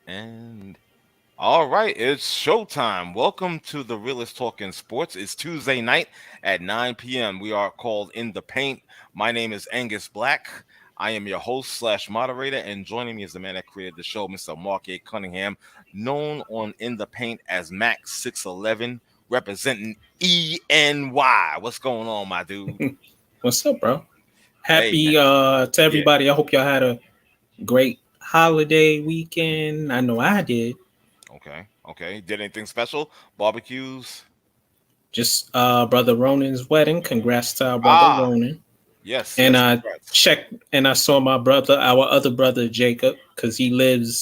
And all right, it's showtime. Welcome to the Realest Talk in Sports. It's Tuesday night at 9 p.m. We are called In the Paint. My name is Angus Black. I am your host slash moderator, and joining me is the man that created the show, Mr. Mark A. Cunningham, known on In the Paint as Max 611, representing ENY. What's going on, my dude? What's up, bro? Hey, Happy man. to Yeah. everybody. I hope y'all had a great holiday weekend. I know I did. Okay. Okay. Did anything special? Barbecues? Just brother Ronan's wedding. Congrats to our brother Ah, Ronan. yes, And yes. I Congrats. checked and I saw our other brother Jacob, because he lived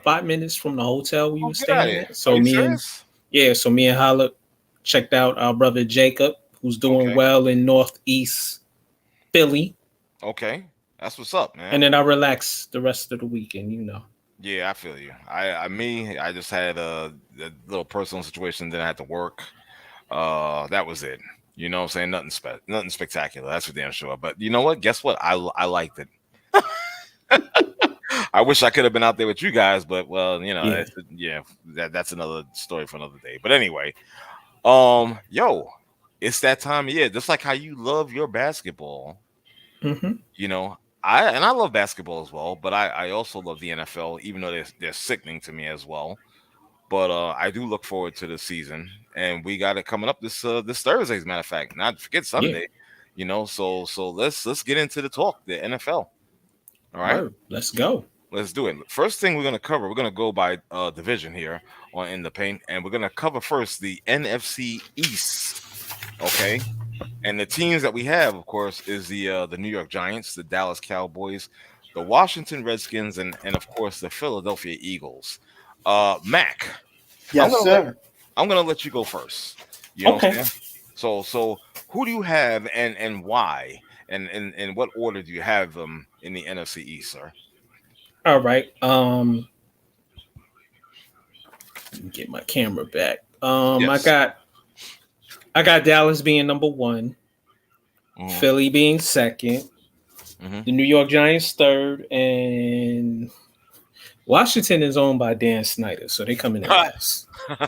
5 minutes from the hotel we Oh, were get out of staying here. at. Are So you me and serious? yeah, so me and Holla checked out our brother Jacob, who's doing Okay. well in Northeast Philly. Okay. That's what's up, And man. then I relaxed the rest of the weekend. Yeah, I feel you. I just had a little personal situation that I had to work. That was it. You know what I'm saying? Nothing spectacular. That's for damn sure. But you know what? Guess what? I liked it. I wish I could have been out there with you guys, but well, Yeah. yeah, that's another story for another day. But anyway, yo, it's that time of year. Just like how you love your basketball, Hmm. you know, I love basketball as well, but I also love the NFL, even though they're sickening to me as well. But I do look forward to the season, and we got it coming up this Thursday, as a matter of fact. Not forget Yeah. Sunday, so let's get into the talk, the NFL. All right. Word. Let's go. Let's do it. First thing we're gonna cover, we're gonna go by division here on In the Paint, and we're gonna cover first the NFC East. Okay, and the teams that we have, of course, is the New York Giants, the Dallas Cowboys, the Washington Redskins, and of course the Philadelphia Eagles. Mac, I'm Yes, gonna let sir. I'm gonna let you go first. You know what I'm Okay. saying? So who do you have and why, and in what order do you have them in the NFC East, sir? All right. Let me get my camera back. I Yes. got Dallas being number one, Hmm. Philly being second, Hmm. the New York Giants third, and Washington is owned by Dan Snyder, so they come in at last.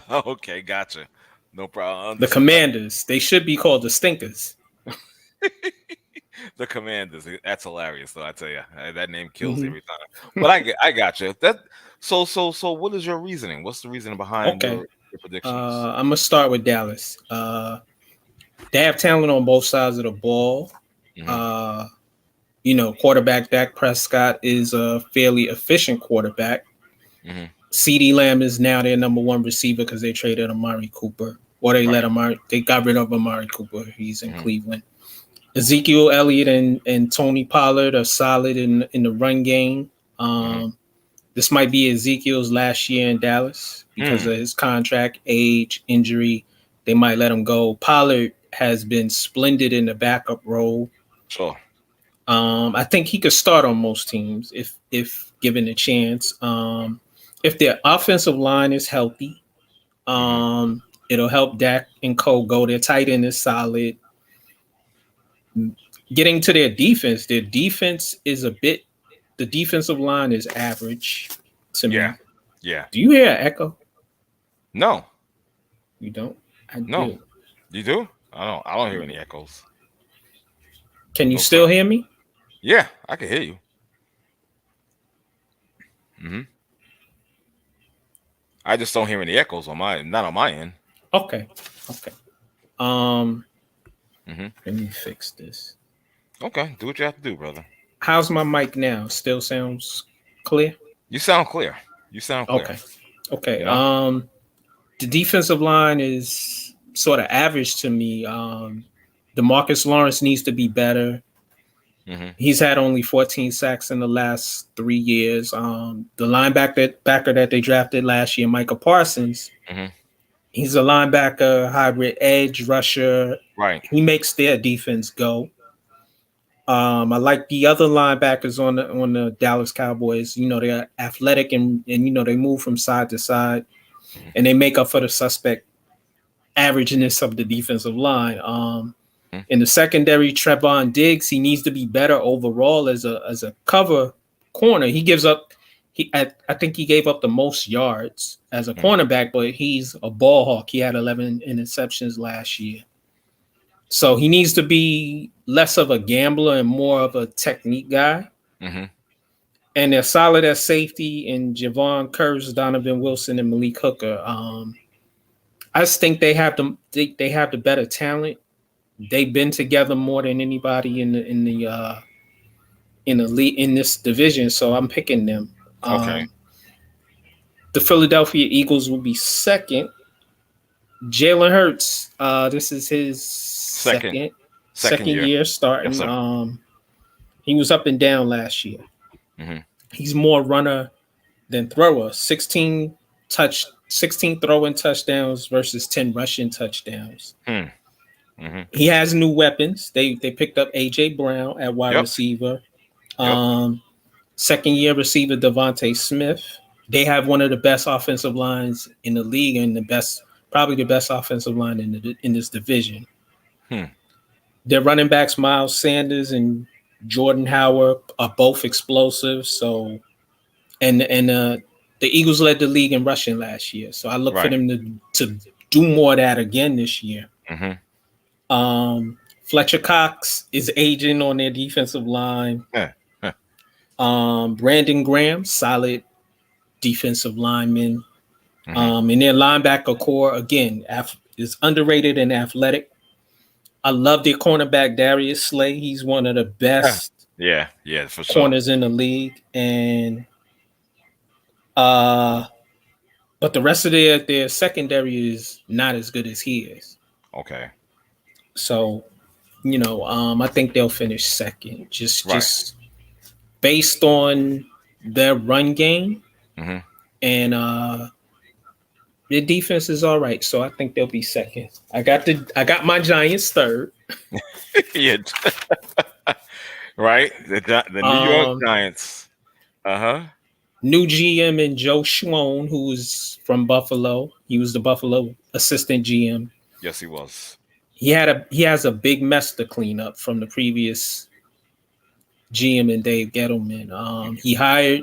Okay, gotcha. No problem. The Commanders, they should be called the Stinkers. The Commanders. That's hilarious, though. I tell you, that name kills Hmm. every time. But I got you. So. What is your reasoning? What's the reasoning behind Okay. your predictions? I'm gonna start with Dallas. They have talent on both sides of the ball. Hmm. Uh, quarterback Dak Prescott is a fairly efficient quarterback. Hmm. CD Lamb is now their number one receiver because they traded Amari Cooper. Or Right. they got rid of Amari Cooper. He's in Hmm. Cleveland. Ezekiel Elliott and Tony Pollard are solid in the run game. Hmm. Um, this might be Ezekiel's last year in Dallas because Hmm. of his contract, age, injury. They might let him go. Pollard has been splendid in the backup role. Sure. I think he could start on most teams if given a chance. If their offensive line is healthy, Hmm. it'll help Dak and Co go. Their tight end is solid. Getting to their defense is a bit. The defensive line is average to Yeah. me. Yeah. Do you hear an echo? No. You don't? I No. do. You do? I don't hear any echoes. Can you No, sir. still hear me? Yeah, I can hear you. Hmm. I just don't hear any echoes not on my end. Okay. Okay. Um, Hmm. Let me fix this. Okay, do what you have to do, brother. How's my mic now? Still sounds clear? You sound clear. You sound clear. Okay. Okay. You know. The defensive line is sort of average to me. DeMarcus Lawrence needs to be better. Hmm. He's had only 14 sacks in the last 3 years. The linebacker that they drafted last year, Micah Parsons, Hmm. he's a linebacker, hybrid edge rusher. Right. He makes their defense go. I like the other linebackers on the Dallas Cowboys. They're athletic and they move from side to side, Hmm. and they make up for the suspect averageness of the defensive line. In the secondary, Trevon Diggs, he needs to be better overall as a cover corner. I think he gave up the most yards as a Mm. cornerback, but he's a ball hawk. He had 11 interceptions last year. So he needs to be less of a gambler and more of a technique guy. Mm-hmm. And they're solid at safety in Javon Curse, Donovan Wilson, and Malik Hooker. I just think they have the better talent. They've been together more than anybody in the league in this division, so I'm picking them. Okay. The Philadelphia Eagles will be second. Jalen Hurts, this is his Second second year. year Yes, starting. sir. He was up and down last year. Mm-hmm. He's more runner than thrower. 16 throwing touchdowns versus 10 rushing touchdowns. Hmm. Mm-hmm. He has new weapons. They picked up AJ Brown at wide Yep. receiver. Yep. Second year receiver Devontae Smith. They have one of the best offensive lines in the league and probably the best offensive line in this division. Hmm. Their running backs Miles Sanders and Jordan Howard are both explosive. So, and the Eagles led the league in rushing last year. So I look for Right. them to do more of that again this year. Mm-hmm. Fletcher Cox is aging on their defensive line. Yeah. Brandon Graham, solid defensive lineman. Mm-hmm. And their linebacker core, again, is underrated and athletic. I love their cornerback, Darius Slay. He's one of the best Yeah, for sure. corners in the league. And but the rest of their secondary is not as good as he is. Okay. So, I think they'll finish second. Just Right. just based on their run game Mm-hmm. and their defense is all right. So I think they'll be second. I got my Giants third. Yeah. Right. The New York Um, Giants. Uh-huh. New GM and Joe Schwone, who is from Buffalo. He was the Buffalo assistant GM. Yes, he was. He has a big mess to clean up from the previous GM and Dave Gettleman. He hired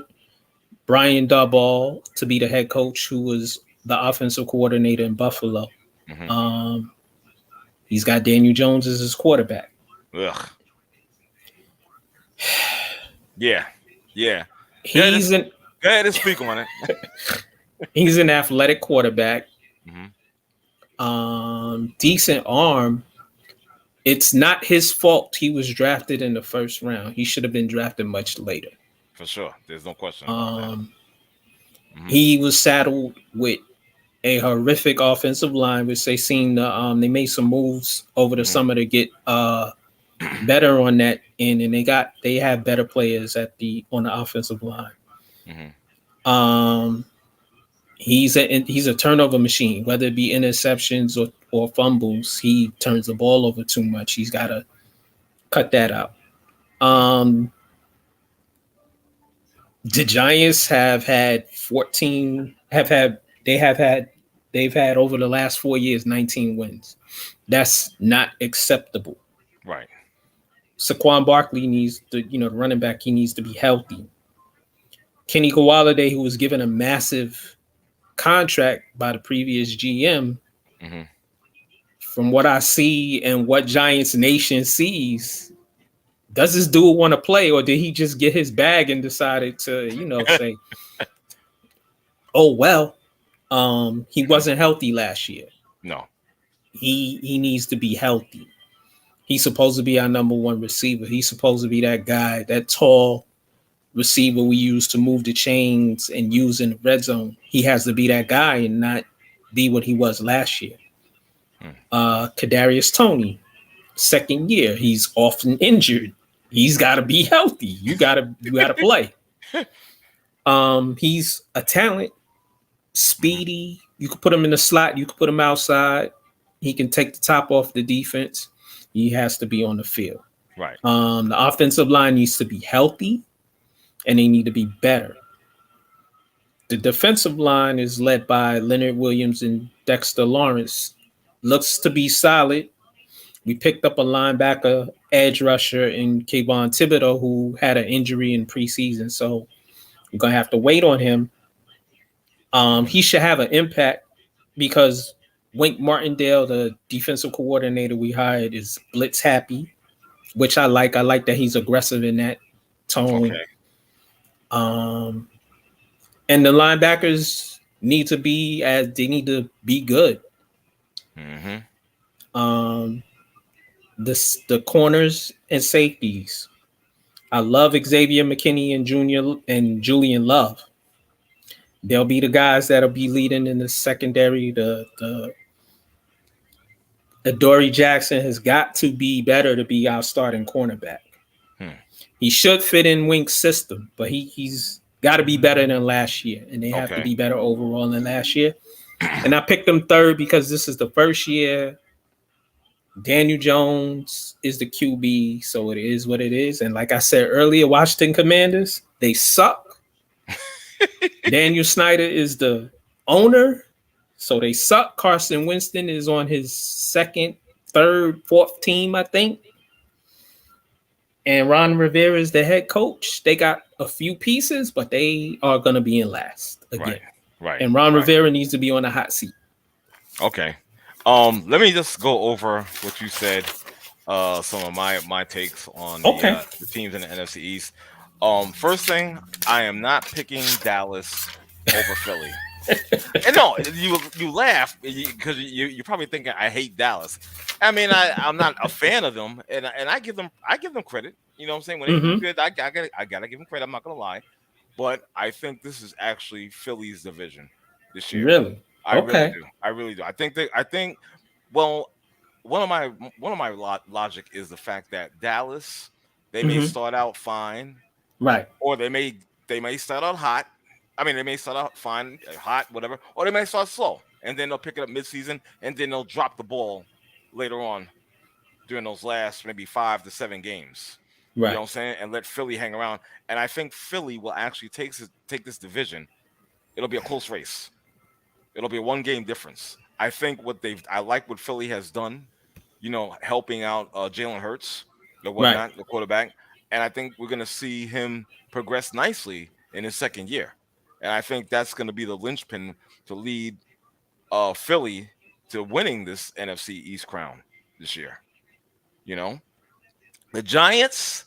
Brian Daboll to be the head coach, who was the offensive coordinator in Buffalo. Mm-hmm. He's got Daniel Jones as his quarterback. Ugh. Yeah. Yeah. He's Go ahead and speak on it. an athletic quarterback. Mm-hmm. Decent arm. It's not his fault he was drafted in the first round. He should have been drafted much later. For sure. There's no question about that. Mm-hmm. He was saddled with a horrific offensive line, which they made some moves over the summer to get better on that end, and they have better players on the offensive line. Mm-hmm. He's a turnover machine, whether it be interceptions or fumbles. He turns the ball over too much. He's got to cut that out. The Giants they've had over the last 4 years 19 wins. That's not acceptable. Right. Saquon Barkley needs the running back. He needs to be healthy. Kenny Golladay, who was given a massive contract by the previous GM, Mm-hmm. from what I see and what Giants Nation sees, does this dude want to play, or did he just get his bag and decided to, say, oh, well, he wasn't healthy last year. No. He needs to be healthy. He's supposed to be our number one receiver. He's supposed to be that guy, that tall receiver we use to move the chains and use in the red zone. He has to be that guy and not be what he was last year. Kadarius Toney, second year, he's often injured. He's got to be healthy. You gotta play. He's a talent, speedy. You could put him in the slot. You could put him outside. He can take the top off the defense. He has to be on the field. Right. The offensive line needs to be healthy, and they need to be better. The defensive line is led by Leonard Williams and Dexter Lawrence. Looks to be solid. We picked up a linebacker, edge rusher in Kayvon Thibodeau, who had an injury in preseason. So You're gonna have to wait on him. He should have an impact because Wink Martindale, the defensive coordinator we hired, is blitz happy, which I like. I like that he's aggressive in that tone. Okay. Um, and the linebackers need to be good. Mm-hmm. Um, the corners and safeties. I love Xavier McKinney and Junior and Julian Love. They'll be the guys that'll be leading in the secondary. The Adoree Jackson has got to be better to be our starting cornerback. Hmm. He should fit in Wink's system, but he's got to be better than last year, and they have to be better overall than last year. And I picked them third because this is the first year. Daniel Jones is the QB, so it is what it is. And like I said earlier, Washington Commanders, they suck. Daniel Snyder is the owner, so they suck. Carson Winston is on his second, third, fourth team, I think. And Ron Rivera is the head coach. They got a few pieces, but they are going to be in last again. Right. And Ron Rivera needs to be on the hot seat. Okay. Let me just go over what you said. Some of my takes on the teams in the NFC East. First thing, I am not picking Dallas over Philly. And no, you laugh because you're probably thinking I hate Dallas. I mean, I'm not a fan of them, and I give them credit. You know what I'm saying? When they do good, I gotta give them credit. I'm not gonna lie, but I think this is actually Philly's division this year. Really? I really do. I think. Well, one of my logic is the fact that Dallas, they may start out fine, right? Or they may start out hot. I mean, they may start out fine, hot, whatever, or they may start slow, and then they'll pick it up midseason, and then they'll drop the ball later on during those last maybe 5 to 7 games. Right. You know what I'm saying? And let Philly hang around. And I think Philly will actually take this division. It'll be a close race. It'll be a 1-game difference. I think I like what Philly has done, helping out Jalen Hurts, the quarterback. And I think we're going to see him progress nicely in his second year. And I think that's going to be the linchpin to lead Philly to winning this NFC East crown this year. The Giants,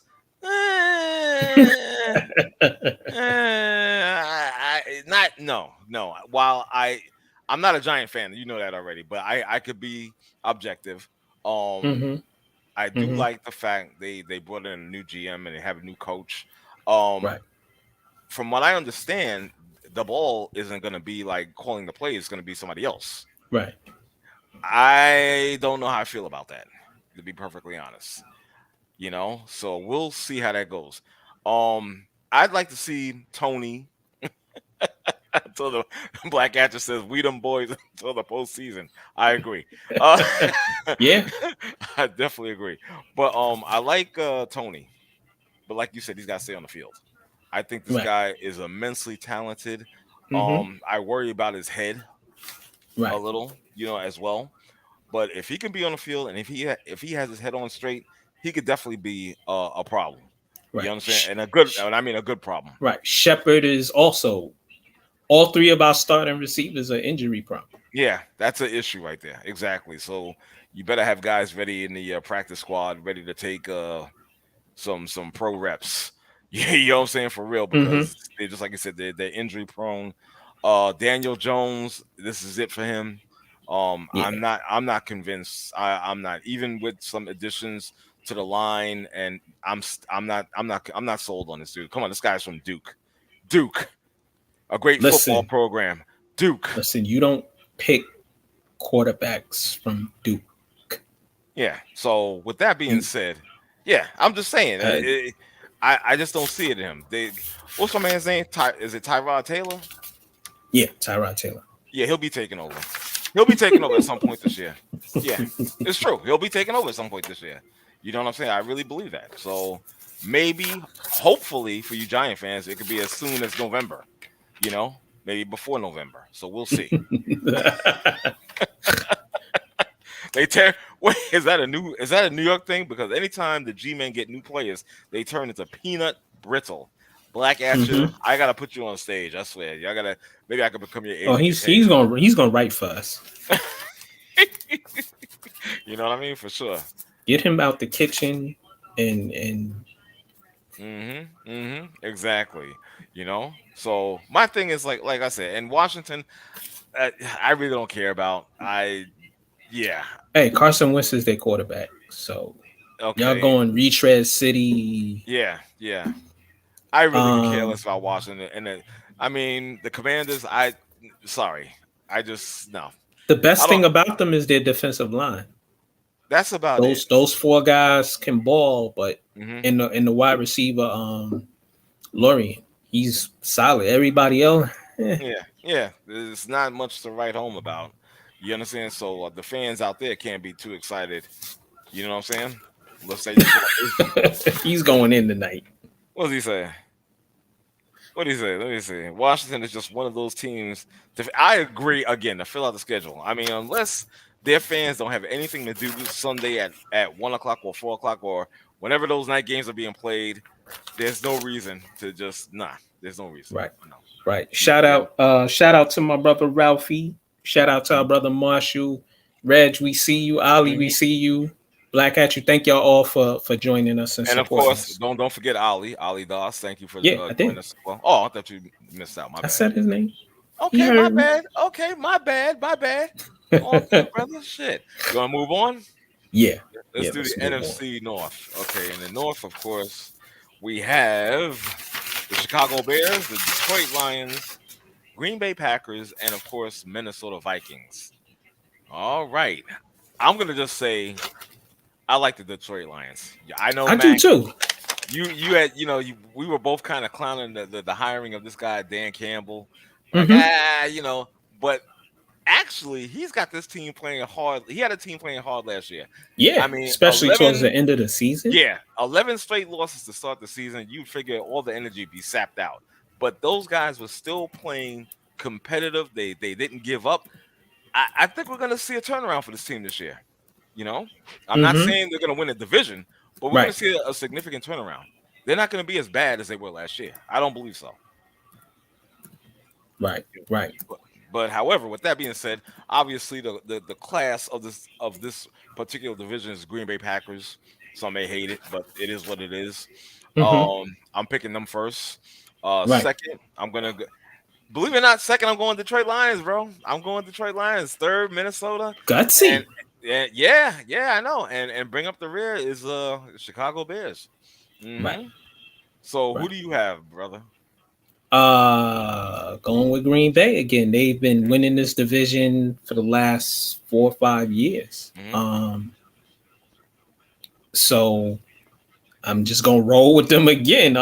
no. While I'm not a Giant fan, you know that already, but I could be objective. I do like the fact they brought in a new GM and they have a new coach. Right. From what I understand, the ball isn't going to be like calling the play; it's going to be somebody else. Right. I don't know how I feel about that, to be perfectly honest. So we'll see how that goes. I'd like to see Tony. Until the Black Actress says, "We them boys until the postseason." I agree. Yeah, I definitely agree. But I like Tony. But like you said, he's got to stay on the field. I think this guy is immensely talented. I worry about his head a little, as well. But if he can be on the field and if he has his head on straight, he could definitely be a problem. Right. You understand? And I mean a good problem. Right. Shepard is also. All 3 of our starting receivers are injury prone. Yeah, that's an issue right there. Exactly. So you better have guys ready in the practice squad, ready to take some pro reps. Yeah, you know what I'm saying, for real, because they just like I said, they're injury prone. Daniel Jones, this is it for him. I'm not convinced. I'm not, even with some additions to the line, and I'm not sold on this dude. Come on, this guy's from Duke. A great football program. Duke. Listen, you don't pick quarterbacks from Duke. Yeah. So with that being said, yeah, I'm just saying. I just don't see it in him. What's my man's name? Is it Tyrod Taylor? Yeah, Tyrod Taylor. Yeah, he'll be taking over. He'll be taking over at some point this year. Yeah, it's true. He'll be taking over at some point this year. You know what I'm saying? I really believe that. So maybe, hopefully, for you Giant fans, it could be as soon as November. Maybe before November. So we'll see. Wait, is that a New York thing? Because anytime the G-men get new players, they turn into peanut brittle. Black at you. Hmm. I gotta put you on stage. I swear. Y'all gotta. Maybe I could become your Oh, aid he's entertainer. he's gonna write for us. You know what I mean? For sure. Get him out the kitchen, and Exactly. You know. So my thing is like I said, in Washington, I really don't care about. Yeah. hey, Carson Wentz is their quarterback. So y'all Okay. going retread city. Yeah. Yeah. I really could care Um, less about Washington. I mean, the Commanders. Sorry. I just no. the I best don't. thing about them is their defensive line. That's about it. Those four guys can ball, but Hmm in the wide receiver, Lorian, he's solid. Everybody else, eh. Yeah, yeah. There's not much to write home about. You understand? So the fans out there can't be too excited. You know what I'm saying? Let's say just want. He's going in tonight. What does he say? What do you say? Let me see. Washington is just one of those teams. I agree again to fill out the schedule. I mean, unless their fans don't have anything to do this Sunday at 1 o'clock or 4 o'clock or whenever those night games are being played, there's no reason to just nah. There's no reason. Right, No. right. Yeah. Shout out to my brother Ralphie. Shout out to our brother Marshall. Reg, we see you. Ali, we Mhm. see you. Black at you. Thank y'all all for joining us and And of supporting course, us. don't forget Ali Doss. Thank you for Yeah, I joining did. us as well. Oh, I thought you missed out. My I bad. said his name. He Okay, my heard me. bad. Okay, my bad. My bad. All good, brother. Shit. You want to move on? Yeah, Let's yeah. do the Let's move on. NFC North. Okay, in the North, of course, we have the Chicago Bears, the Detroit Lions, Green Bay Packers, and of course, Minnesota Vikings. All right. I'm gonna just say I like the Detroit Lions. Yeah, I know, I do Mac. too. You had we were both kind of clowning the hiring of this guy Dan Campbell. We're like Hmm. but actually he's got this team playing hard. He had a team playing hard last year. I Yeah, mean, especially towards 11 the end of the season. yeah, 11 straight losses to start the season. You figure all the energy be sapped out, but those guys were still playing competitive. They didn't give up. I think we're gonna see a turnaround for this team this year. You know, I'm not Hmm. saying they're going to win a division, but we're going Right, to see a significant turnaround. They're not going to be as bad as they were last year. I don't believe so. right, right. But, but however, with that being said, obviously the class of this particular division is Green Bay Packers. Some may hate it, but it is what it is. Hmm. I'm picking them first. Right. Second, I'm gonna believe it or not. Second, I'm going Detroit Lions, bro. I'm going Detroit Lions. Third, Minnesota. And Gutsy. yeah, I know. And bring up the rear is Chicago Bears. Right, So who right. do you have, brother? Going with Green Bay again. They've been winning this division for the last 4 or 5 years. Hmm So I'm just gonna roll with them again.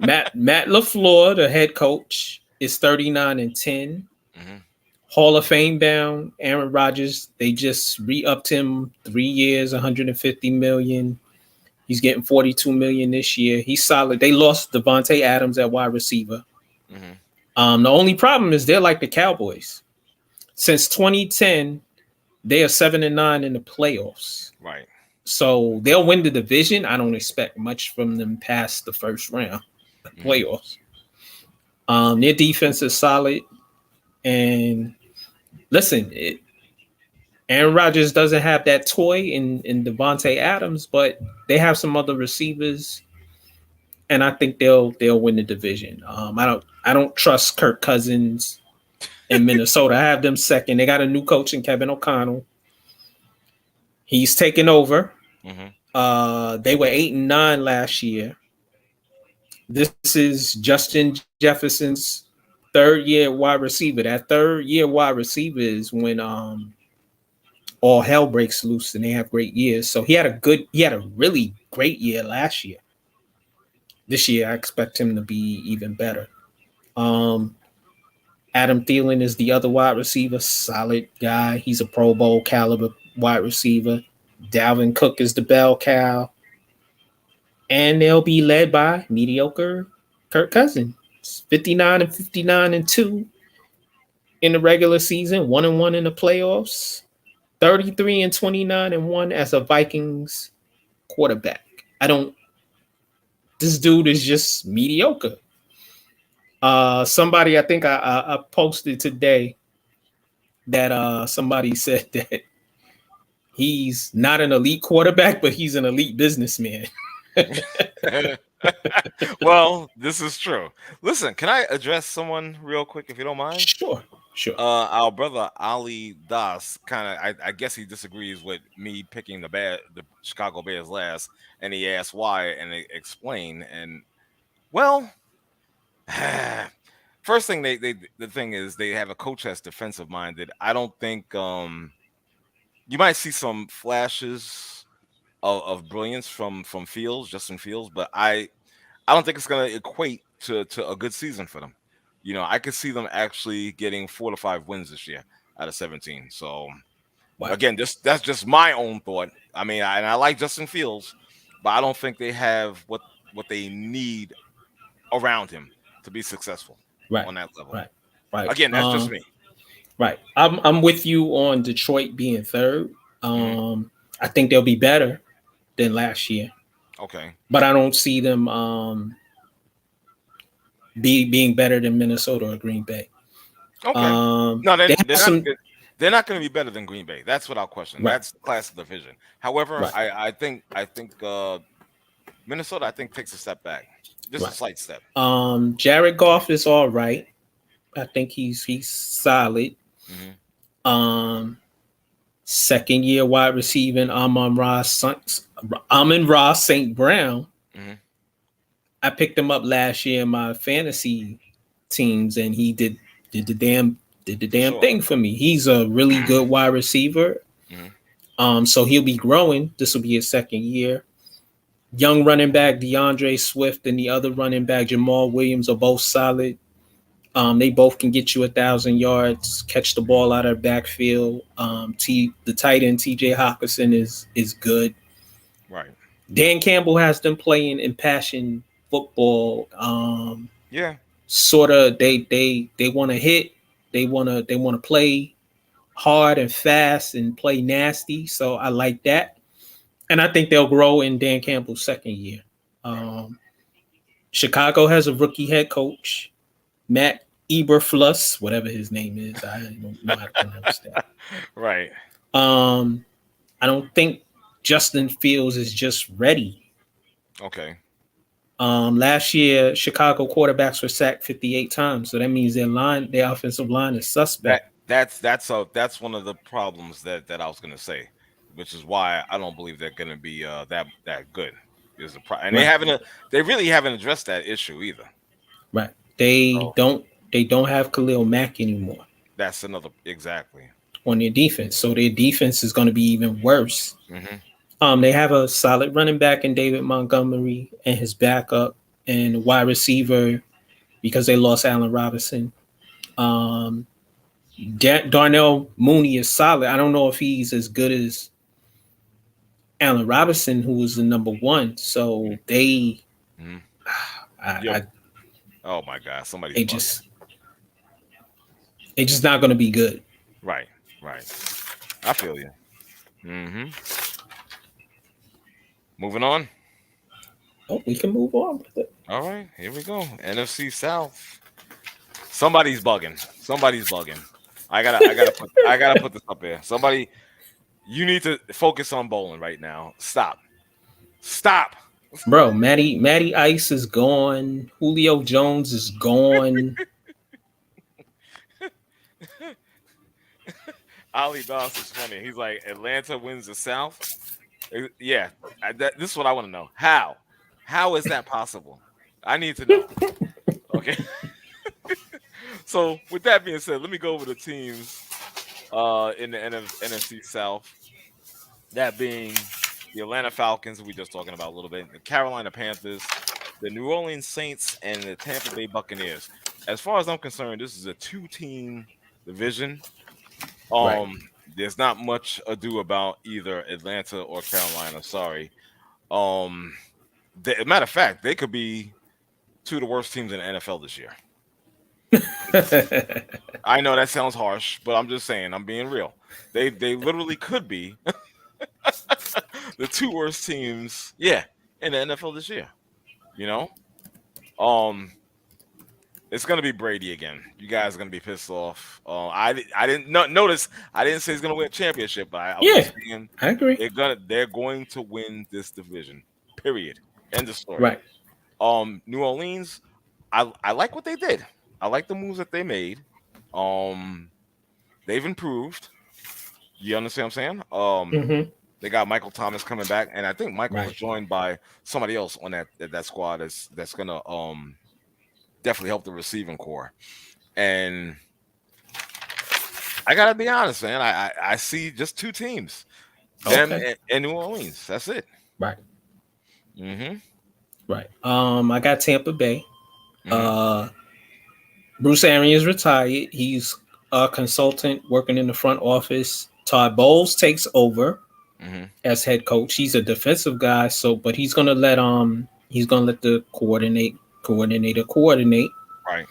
Matt LaFleur, the head coach, is 39-10. hmm Hall of Fame bound. Aaron Rodgers, they just re-upped him 3 years, 150 million. He's getting 42 million this year. He's solid. They lost Devontae Adams at wide receiver. hmm The only problem is they're like the Cowboys. Since 2010, they are 7-9 in the playoffs. Right. So they'll win the division. I don't expect much from them past the first round hmm playoffs. Their defense is solid. And listen, Aaron Rodgers doesn't have that toy in Devontae Adams, but they have some other receivers, and I think they'll win the division. I don't trust Kirk Cousins in Minnesota. I have them second. They got a new coach in Kevin O'Connell. He's taken over. hmm They were 8-9 last year. This is Justin Jefferson's third year wide receiver. That third year wide receiver is when all hell breaks loose and they have great years. So he had a really great year last year. This year I expect him to be even better. Um, Adam Thielen is the other wide receiver, solid guy. He's a Pro Bowl caliber wide receiver. Dalvin Cook is the bell cow. And they'll be led by mediocre Kirk Cousins. 59-59-2 in the regular season, 1-1 in the playoffs, 33-29-1 as a Vikings quarterback. I don't This dude is just mediocre. Somebody, I think I posted today that somebody said that he's not an elite quarterback, but he's an elite businessman. Well, this is true. Listen, can I address someone real quick if you don't mind? Sure, sure. Our brother Ali Das I guess he disagrees with me picking the Chicago Bears last, and he asked why and they explain. And well, first thing the thing is they have a coach that's defensive minded. I don't think you might see some flashes of brilliance from Justin Fields, but I don't think it's going to equate to a good season for them. You know, I could see them actually getting 4 to 5 wins this year out of 17. So Wow. again, that's just my own thought. I mean, I like Justin Fields, but I don't think they have what they need around him to be successful Right, on that level. right. Again, that's just me. Right. I'm with you on Detroit being third. I think they'll be better than last year, Okay. but I don't see them being better than Minnesota or Green Bay. Okay. No, they have some. they're not going to be better than Green Bay. That's without question. Right. That's the class of division. However, Right. I think Minnesota, I think, takes a step back, just a slight step. Jared Goff is all right. I think he's solid. Second year wide receiving Amon-Ra St. Brown. I picked him up last year in my fantasy teams, and he did the damn thing for me. He's a really good wide receiver. So he'll be growing. This will be his second year. Young running back DeAndre Swift and the other running back Jamal Williams are both solid. They both can get you 1,000 yards, catch the ball out of backfield. The tight end TJ Hawkinson is good. Right. Dan Campbell has them playing impassioned football. Yeah. Sort of they want to hit. They want to play hard and fast and play nasty. So I like that. And I think they'll grow in Dan Campbell's second year. Chicago has a rookie head coach, Matt Eberflus, whatever his name is. I don't know how to pronounce that. Right. I don't think Justin Fields is just ready. Okay. Last year, Chicago quarterbacks were sacked 58 times, so that means their offensive line is suspect. That's one of the problems that I was going to say, which is why I don't believe they're going to be that good. Is the and they really haven't addressed that issue either. Right. They don't have Khalil Mack anymore. That's another exactly on their defense, so their defense is going to be even worse. They have a solid running back in David Montgomery and his backup and wide receiver because they lost Allen Robinson. Darnell Mooney is solid. I don't know if he's as good as Allen Robinson, who was the number one. So they, oh my God, somebody they just not going to be good. Right. I feel you. Moving on. Oh, we can move on with it. All right, here we go. NFC South. Somebody's bugging. I gotta put this up here. Somebody, you need to focus on bowling right now. Stop. Bro, Matty Ice is gone. Julio Jones is gone. Ali Doss is funny. He's like, Atlanta wins the South. Yeah, this is what I want to know. How is that possible? I need to know. Okay. So with that being said, let me go over the teams in the NFC South. That being the Atlanta Falcons, who we just talking about a little bit, the Carolina Panthers, the New Orleans Saints, and the Tampa Bay Buccaneers. As far as I'm concerned, this is a 2-team division. There's not much ado about either Atlanta or Carolina. Sorry. Matter of fact, they could be two of the worst teams in the NFL this year. I know that sounds harsh, but I'm just saying, I'm being real. They literally could be the two worst teams, in the NFL this year. You know, um, it's gonna be Brady again. You guys are gonna be pissed off. I didn't notice. I didn't say he's gonna win a championship, but I was Yeah, just saying I agree. they're going to win this division. Period. End of story. Right. New Orleans, I like what they did. I like the moves that they made. Um, they've improved. You understand what I'm saying? Mm-hmm. They got Michael Thomas coming back, and I think Michael was Right. joined by somebody else on that squad that's gonna definitely help the receiving core. And I gotta be honest, man. I see just two teams, them Okay. and New Orleans. That's it. Right. Mm-hmm. Right. I got Tampa Bay. Mm-hmm. Uh, Bruce Arians retired. He's a consultant working in the front office. Todd Bowles takes over Mm-hmm. as head coach. He's a defensive guy, so but he's gonna let the coordinator coordinate, Right.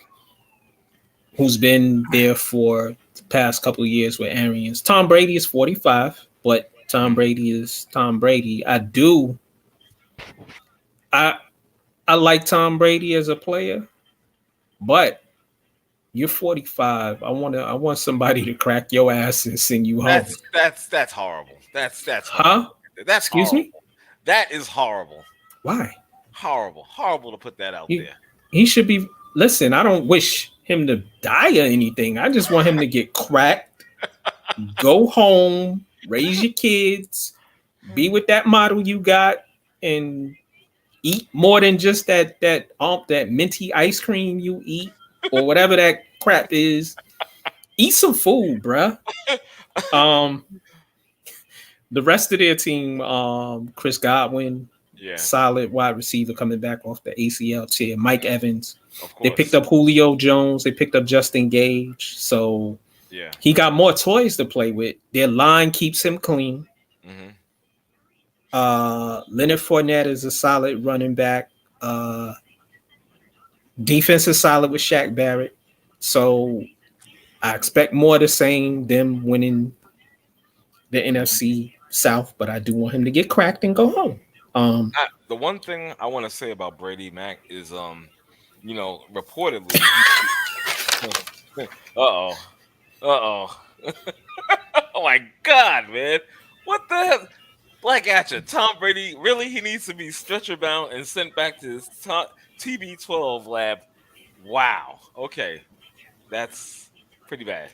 who's been there for the past couple of years with Arians. Tom Brady is 45, but Tom Mm-hmm. Brady is Tom Brady. I I like Tom Brady as a player, but you're 45. I want somebody to crack your ass and send you home. That's horrible. That's horrible. Huh? That's Excuse horrible. me? That is horrible. Why? Horrible. Horrible to put that out He, there. he should be. Listen, I don't wish him to die or anything. I just want him to get cracked, go home, raise your kids, be with that model you got, and eat more than just that minty ice cream you eat or whatever that crap is. Eat some food, bruh. Um, the rest of their team, Chris Godwin, Yeah, solid wide receiver coming back off the ACL tear. Mike Evans. of They picked course. up Julio Jones. They picked up Justin Gage. So Yeah. he got more toys to play with. Their line keeps him clean. Mm-hmm. Leonard Fournette is a solid running back. Defense is solid with Shaq Barrett. So I expect more of the same, them winning the NFC South, but I do want him to get cracked and go home. The one thing I want to say about Brady Mac is, reportedly, uh oh, oh, oh my God, man, what the hell? Black Atcha, Tom Brady, really? He needs to be stretcher bound and sent back to his TB12 lab. Wow. Okay, that's pretty bad.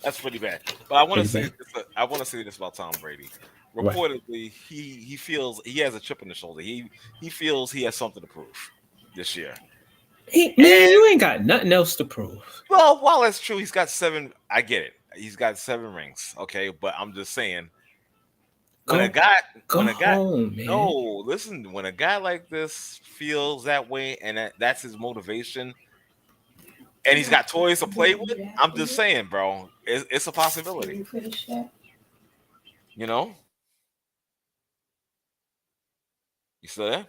That's pretty bad. But I want to Pretty say bad. this. I want to say this about Tom Brady. Right. Reportedly, he feels he has a chip on his shoulder. He feels he has something to prove this year. Man, And you ain't got nothing else to prove. well, while that's true, he's got seven. I get it. He's got 7 rings. Okay, but I'm just saying when a Go guy go when a guy home, no man. listen when a guy like this feels that way and that's his motivation and he's got toys to play with. I'm just saying, bro, it's a possibility. You know, you still there?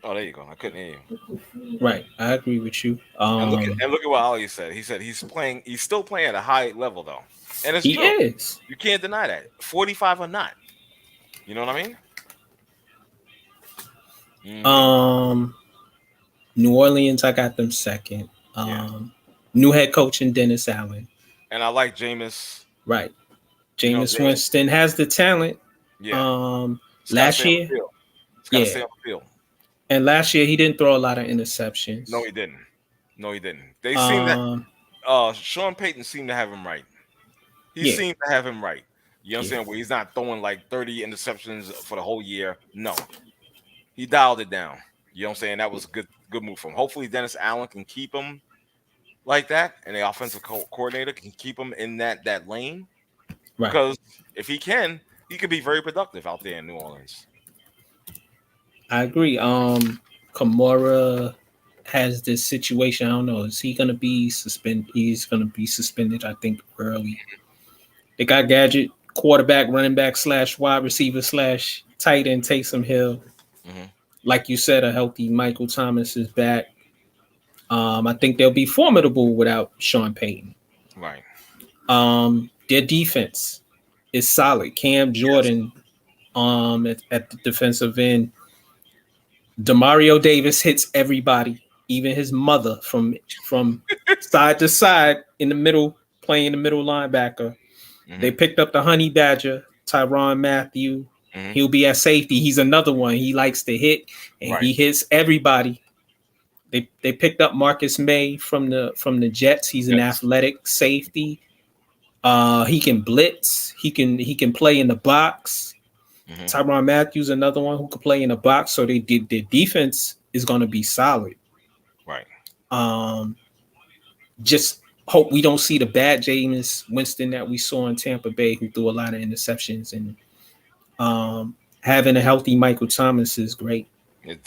Oh, there you go. I couldn't hear you. Right. I agree with you. And look at what Ali said. He said he's playing. He's still playing at a high level though, and it's He true. is. You can't deny that. 45 or not. You know what I mean? Um New Orleans, I got them second. Yeah. New head coach in Dennis Allen. And I like Jameis. Right. You know, Jameis Winston has the talent. Yeah. Just gotta Last stay on the year, field. Just gotta yeah. stay on the field. And last year he didn't throw a lot of interceptions. No, he didn't. No, he didn't. They seem that Sean Payton seemed to have him right. He Yeah. seemed to have him right. You understand? Yeah. Where he's not throwing like 30 interceptions for the whole year. No. He dialed it down. You know what I'm saying? That was a good move from him. Hopefully Dennis Allen can keep him like that, and the offensive coordinator can keep him in that lane. Right. Because if he can, he could be very productive out there in New Orleans. I agree. Kamara has this situation. I don't know. Is he gonna be suspended? He's gonna be suspended, I think, early. They got Gadget, quarterback, running back / wide receiver / tight end Taysom Hill. Mm-hmm. Like you said, a healthy Michael Thomas is back. I think they'll be formidable without Sean Payton. Right. Their defense is solid. Cam Jordan, at the defensive end, Demario Davis hits everybody, even his mother from side to side in the middle, playing the middle linebacker. They Hmm. picked up the Honey Badger, Tyrann Mathieu. Hmm. He'll be at safety. He's another one. He likes to hit, and Right. he hits everybody. They picked up Marcus May from the Jets. He's an Yes. athletic safety. He can blitz. He can play in the box. Hmm. Tyrann Matthews, another one who could play in the box. So they did their defense is going to be solid. Right. Um, just hope we don't see the bad Jameis Winston that we saw in Tampa Bay, who threw a lot of interceptions. And having a healthy Michael Thomas is great.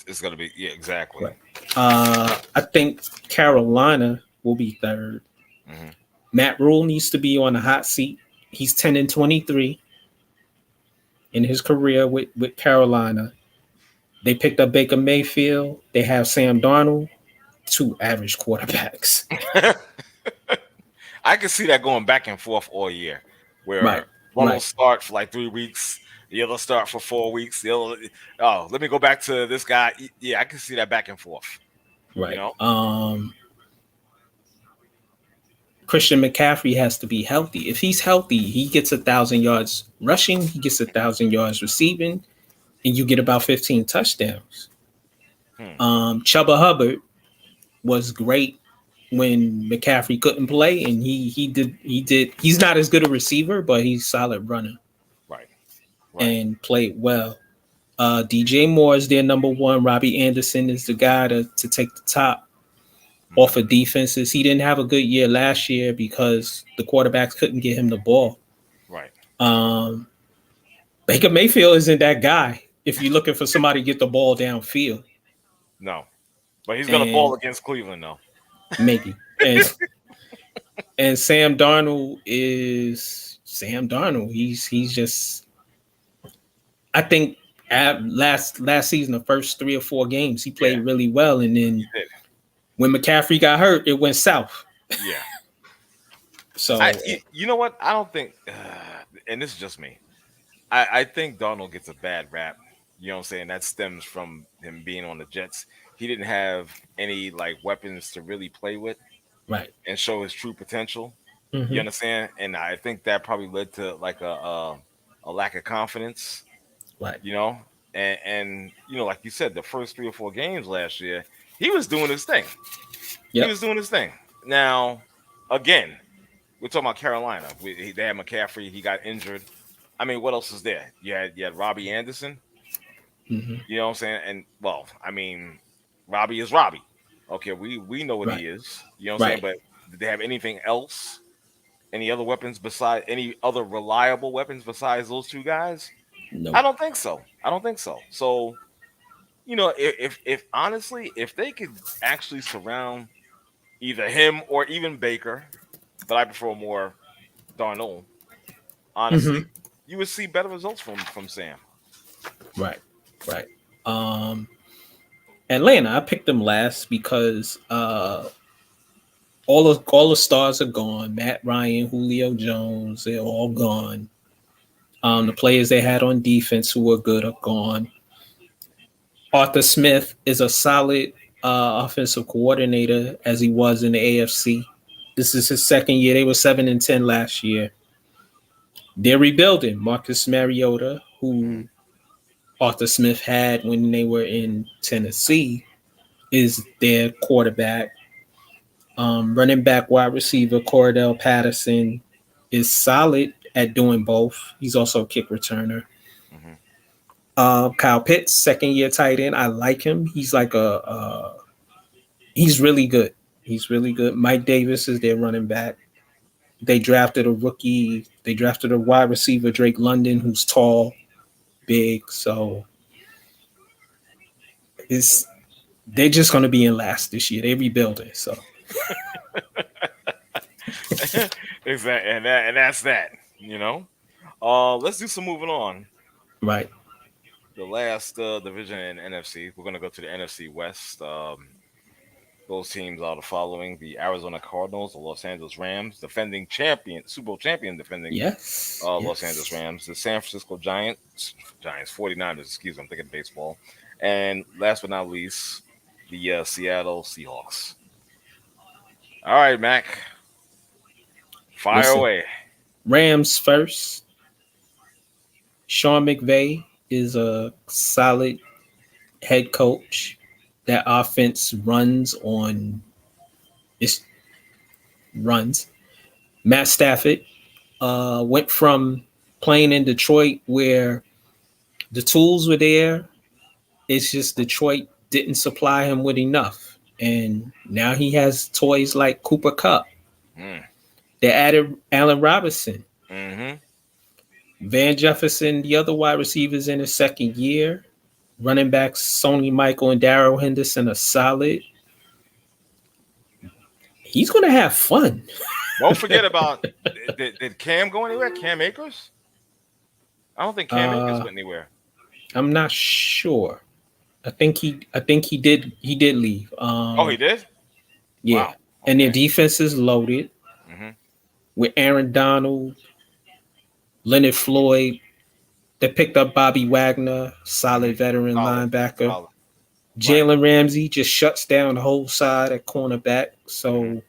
It's gonna be, yeah, exactly. Right. I think Carolina will be third. Hmm. Matt Rule needs to be on the hot seat. He's 10-23 in his career with Carolina. They picked up Baker Mayfield. They have Sam Darnold, two average quarterbacks. I can see that going back and forth all year, Right, where one will right, start for like 3 weeks, the other start for 4 weeks. The other, oh, let me go back to this guy. Yeah, I can see that back and forth. You right. know, Christian McCaffrey has to be healthy. If he's healthy, he gets 1,000 yards rushing, he gets 1,000 yards receiving, and you get about 15 touchdowns. hmm. Chuba Hubbard was great when McCaffrey couldn't play, and he did. He's not as good a receiver, but he's solid runner Right, right. and played well. DJ Moore is their number one. Robbie Anderson is the guy to take the top off Hmm. of defenses. He didn't have a good year last year because the quarterbacks couldn't get him the ball. Right. Um, Baker Mayfield isn't that guy if you're looking for somebody to get the ball downfield. No, but he's gonna ball And against Cleveland though. maybe. And Sam Darnold is Sam Darnold. He's just I think at last season, the first 3 or 4 games, he Yeah, played really well. And he then did. when McCaffrey got hurt, it went south. Yeah. So You know what? I don't think, and this is just me. I think Donald gets a bad rap. You know what I'm saying? That stems from him being on the Jets. He didn't have any like weapons to really play with right. and show his true potential. You Hmm. understand? And I think that probably led to like a lack of confidence. Right. You know, and like you said, the first 3 or 4 games last year, he was doing his thing. He Yep. was doing his thing. Now, again, we're talking about Carolina. They had McCaffrey. He got injured. I mean, what else is there? You had Robbie Anderson. Hmm. You know what I'm saying? And well, I mean, Robbie is Robbie. Okay, we know what Right. he is. You know what I'm saying? Right. But did they have anything else? Any other weapons besides any other reliable weapons besides those two guys? I Nope. don't think so. I don't think so. So if honestly, if they could actually surround either him or even Baker, but I prefer more Darnold. Hmm. Honestly, you would see better results from Sam. Right. Right. Um, Atlanta, I picked them last because all the stars are gone. Matt Ryan, Julio Jones, they're all gone. The Mhm. players they had on defense who were good are gone. Arthur Smith is a solid offensive coordinator as he was in the AFC. This is his second year. They were 7-10 last year. They're rebuilding. Marcus Mariota, Mhm. who Arthur Smith had when they were in Tennessee, is their quarterback. Running back, wide receiver, Cordell Patterson is solid at doing both. He's also a kick returner. Mhm. Kyle Pitts, second year tight end. I like him. He's like he's really good. He's really good. Mike Davis is their running back. They drafted a rookie. They drafted a wide receiver, Drake London, who's tall, big. So it's they're just going to be in last this year. They're rebuilding. So Exactly, and that's that. You know. Let's do some moving on. right. The last division in NFC, we're gonna go to the NFC West. Those teams are the following: the Arizona Cardinals, the Los Angeles Rams, defending champion, Super Bowl champion, defending Yes. Los Angeles Yes. Rams, the San Francisco Giants, 49ers, excuse me, I'm thinking baseball, and last but not least, the Seattle Seahawks. All right, Mac, fire Listen, away. Rams first. Sean McVay is a solid head coach. That offense runs on its runs. Matt Stafford went from playing in Detroit where the tools were there. It's just Detroit didn't supply him with enough. And now he has toys like Cooper Cup. Mm. They added Allen Robinson, Mm-hmm. Van Jefferson, the other wide receivers in his second year. Running backs Sony Michael and Darrell Henderson are solid. He's going to have fun. Don't forget about did Cam go anywhere? Cam Akers? I don't think Cam Akers Uh, went anywhere. I'm not sure. I think he did leave. Oh, he did. Yeah. Wow. And their Okay. defense is loaded Mm-hmm. with Aaron Donald, Leonard Floyd. They picked up Bobby Wagner, Mm-hmm. solid veteran Solid. linebacker. Solid. Right. Jalen Ramsey just shuts down the whole side at cornerback. Mm-hmm. So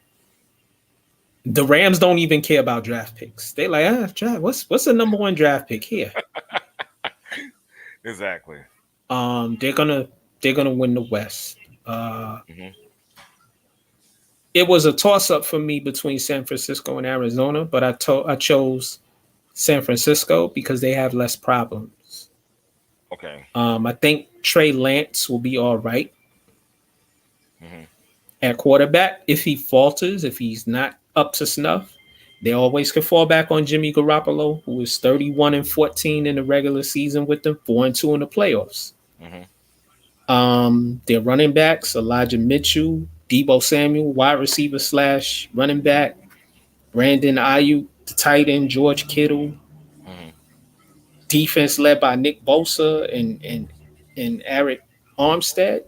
the Rams don't even care about draft picks. They like, draft. What's the number one draft pick here? Exactly. They're gonna win the West. Uh, Mm-hmm. it was a toss up for me between San Francisco and Arizona, but I chose San Francisco because they have less problems. Okay. I think Trey Lance will be all right Mm-hmm. at quarterback. If he falters, if he's not up to snuff, they always can fall back on Jimmy Garoppolo, who is 31-14 in the regular season with them, 4-2 in the playoffs. Mm-hmm. Their running backs, Elijah Mitchell, Debo Samuel, wide receiver slash running back, Brandon Ayuk, the tight end, George Kittle, Mm-hmm. defense led by Nick Bosa and Eric Armstead.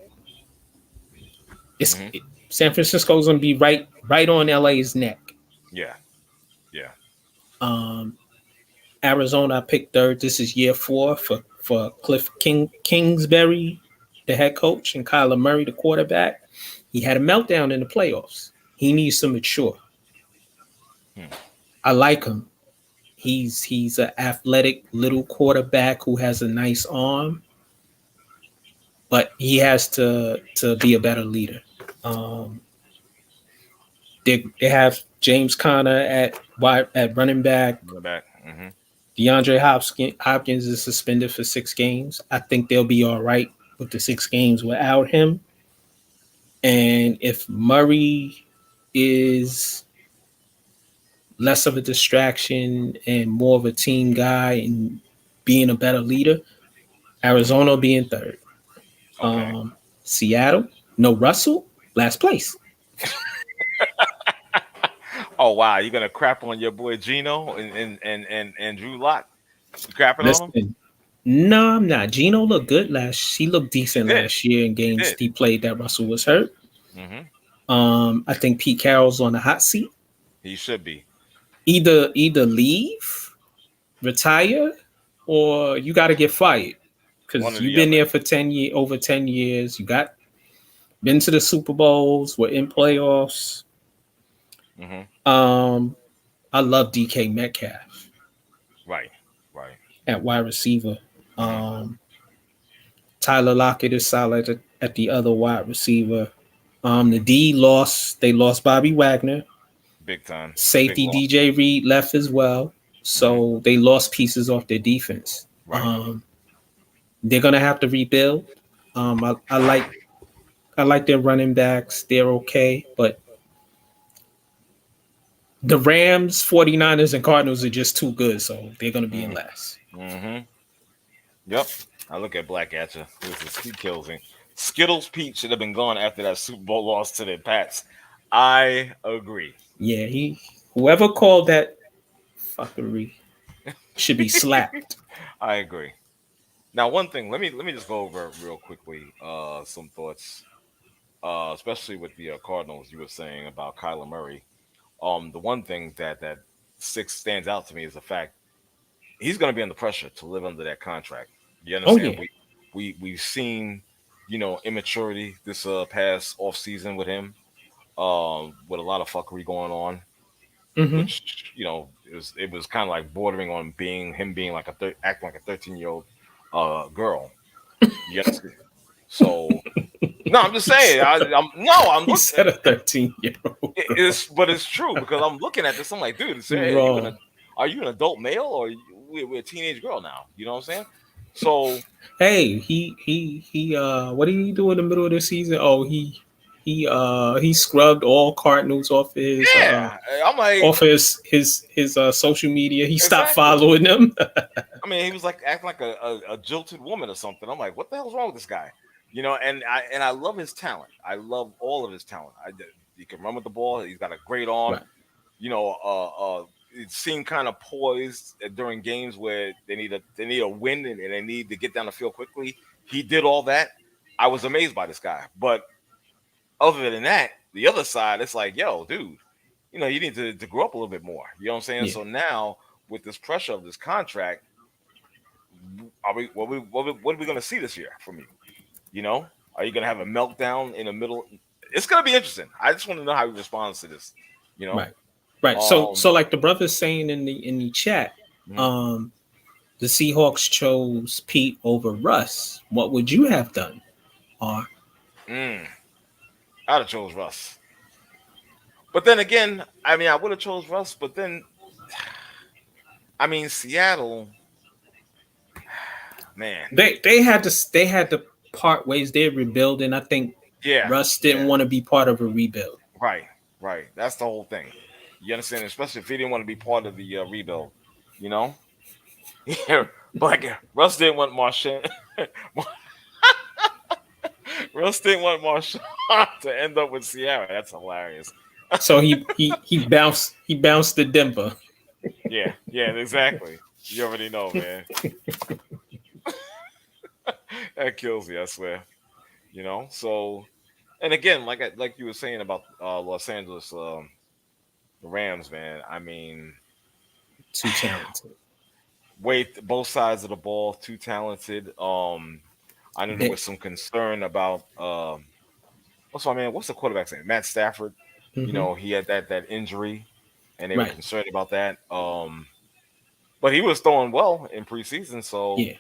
It's Mm-hmm. San Francisco's gonna be right on LA's neck. Yeah. Yeah. Um, Arizona I picked third. This is year four for Kingsbury, the head coach, and Kyler Murray, the quarterback. He had a meltdown in the playoffs. He needs to mature. Hmm. I like him. He's an athletic little quarterback who has a nice arm, but he has to be a better leader. Um, they have James Conner at running back. Go back. Mm-hmm. DeAndre Hopkins is suspended for 6 games. I think they'll be all right with the 6 games without him. And if Murray is less of a distraction and more of a team guy and being a better leader, Arizona will be in third. Okay. Seattle, no Russell, last place. Oh wow, you're gonna crap on your boy Gino and Drew Lock? You crapping on him? Listen, no, I'm not. Gino looked good last. He looked He decent did. last year in He games did. he played that Russell was hurt. Mm-hmm. I think Pete Carroll's on the hot seat. He should be. Either leave, retire, or you got to get fired One because or you've the been other. there for over 10 years. You got been to the Super Bowls. We're in playoffs. Mm-hmm. Um, I love DK Metcalf Right. Right. at wide receiver. Mm-hmm. Um, Tyler Lockett is solid at the other wide receiver. The D lost. They lost Bobby Wagner. Big time. Big Safety loss. DJ Reed left as well. Mm-hmm. So they lost pieces off their defense. Right. They're gonna have to rebuild. I like their running backs. They're okay, but the Rams, 49ers, and Cardinals are just too good, so they're gonna be in Mm-hmm. last. Mm-hmm. Yep. I look at Black at you. This is he kills me. Skittles Pete should have been gone after that Super Bowl loss to the Pats. I agree. Yeah, whoever called that fuckery should be slapped. I agree. Now, one thing. Let me just go over real quickly. Some thoughts. Especially with the Cardinals. You were saying about Kyler Murray. The one thing that six stands out to me is the fact he's going to be under pressure to live under that contract. You Oh understand? yeah, We've seen. immaturity this past off season with him, with a lot of fuckery going on, Mm-hmm. which it was kind of like bordering on being like acting like a 13-year-old girl. You understand? So no, I'm just He saying. said I'm he looking. said a 13-year-old girl. But it's true because I'm looking at this. I'm like, dude, You're wrong. are you an adult male or we're a teenage girl now? You know what I'm saying? So Hey, he what did he do in the middle of the season? Oh, he scrubbed all Cardinals yeah, I'm like, off his social media. He stopped exactly. following them. I mean, he was like acting like a jilted woman or something. I'm like, what the hell's wrong with this guy? And I love his talent. I love all of his talent. He can run with the ball. He's got a great arm. Right. It seemed kind of poised during games where they need a win and they need to get down the field quickly. He did all that. I was amazed by this guy. But other than that, the other side, it's like, yo, dude, you need to grow up a little bit more. You know what I'm saying? Yeah. So now with this pressure of this contract, are we what are we going to see this year from you? You know, are you going to have a meltdown in the middle? It's going to be interesting. I just want to know how he responds to this. You know, Right. Right. So um, so like the brother's saying in the chat, mhm. um, the Seahawks chose Pete over Russ. What would you have done? Or mm, I'd have chose Russ. But then again, I mean, I would have chose Russ. But then, I mean, Seattle, man, they had to part ways. They're rebuilding. I think yeah, Russ didn't yeah, want to be part of a rebuild. right, right. That's the whole thing. You understand? Especially if he didn't want to be part of the rebuild. You know, yeah. But like, Russ didn't want Marchand. Russ didn't want Marchand to end up with Seattle. That's hilarious. So he bounced to Denver. Yeah, yeah, exactly. You already know, man. That kills me. I swear. So and again, like you were saying about Los Angeles, the Rams, man. I mean, Too talented. wait, both sides of the ball, too talented. I know there They, was some concern about what's the quarterback's name? Matt Stafford. hmm He had that injury, and they were Right. concerned about that. But he was throwing well in preseason, so Yeah.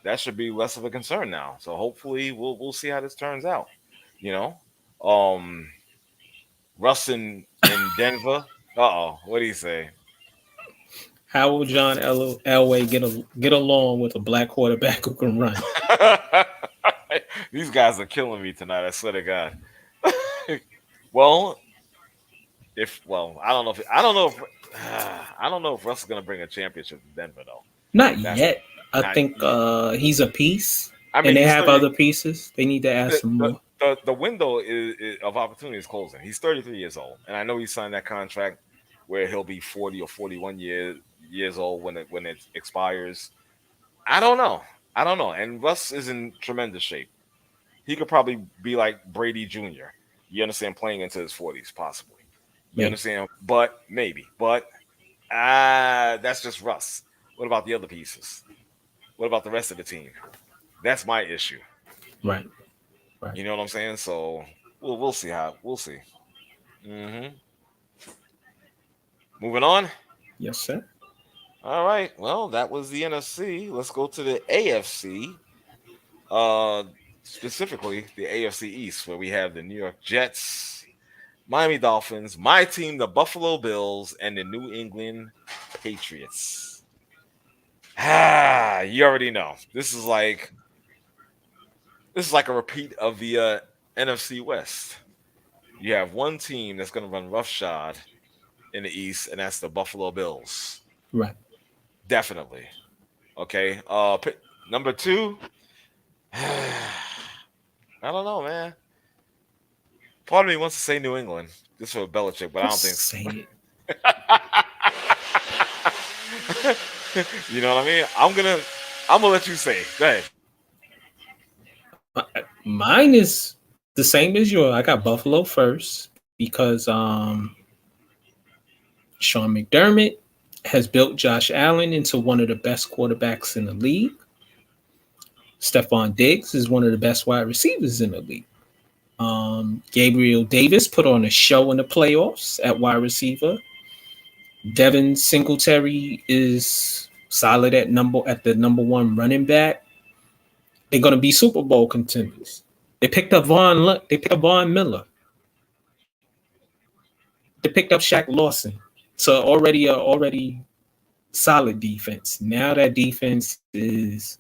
that should be less of a concern now. So hopefully we'll see how this turns out. You know, um, Russ in Denver. What do you say? How will John Elway get along with a black quarterback who can run? These guys are killing me tonight. I swear to God. Well, I don't know if I don't know if Russ is gonna bring a championship to Denver though. Not That's yet. I not think yet. he's a piece, I and mean, they he's have 30. other pieces. They need to add The some the, more. the window of opportunity is closing. He's 33 years old, and I know he signed that contract where he'll be 40 or 41 years old when it expires. I don't know. I don't know. And Russ is in tremendous shape. He could probably be like Brady Jr. You understand, playing into his 40s, possibly. You Maybe. understand, but maybe. But that's just Russ. What about the other pieces? What about the rest of the team? That's my issue. Right. Right. You know what I'm saying? So we'll see how we'll see. hmm Moving on. Yes, sir. All right. Well, that was the NFC. Let's go to the AFC. Uh, Specifically the AFC East, where we have the New York Jets, Miami Dolphins, my team, the Buffalo Bills, and the New England Patriots. You already know. This is like a repeat of the NFC West. You have one team that's going to run roughshod in the East, and that's the Buffalo Bills. Right. Definitely. Okay. Number two. I don't know, man. Part of me wants to say New England just for Belichick, but I don't think Just so. say it. You know what I mean? I'm gonna let you say it. Go ahead. Mine is the same as yours. I got Buffalo first because Sean McDermott has built Josh Allen into one of the best quarterbacks in the league. Stephon Diggs is one of the best wide receivers in the league. Gabriel Davis put on a show in the playoffs at wide receiver. Devin Singletary is solid at the number one running back. They're going to be Super Bowl contenders. They picked up Von Miller. They picked up Shaq Lawson. So already solid defense. Now that defense is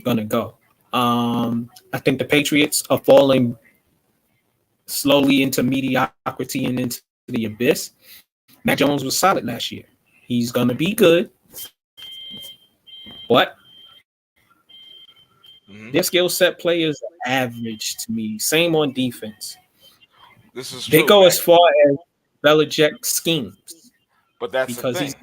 gonna go. I think the Patriots are falling slowly into mediocrity and into the abyss. Mac Jones was solid last year. He's gonna be good, but their skill set players are average to me. Same on defense. This is They true. go Mac. as far as Belichick schemes But that's the because thing.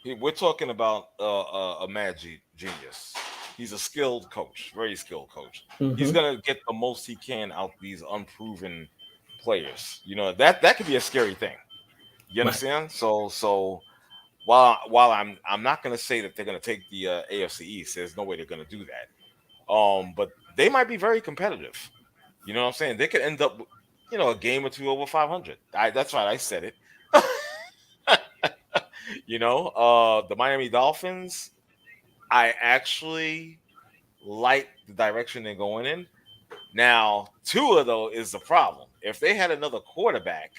he's We're talking about a mad genius. He's a skilled coach, very skilled coach. He's mhm, gonna get the most he can out these unproven players. You know that could be a scary thing. You right. understand? So while I'm not gonna say that they're gonna take the AFC East. There's no way they're gonna do that. But they might be very competitive. You know what I'm saying? They could end up, a game or two over 500. That's right. I said it. The Miami Dolphins. I actually like the direction they're going in. Now, Tua though is the problem. If they had another quarterback,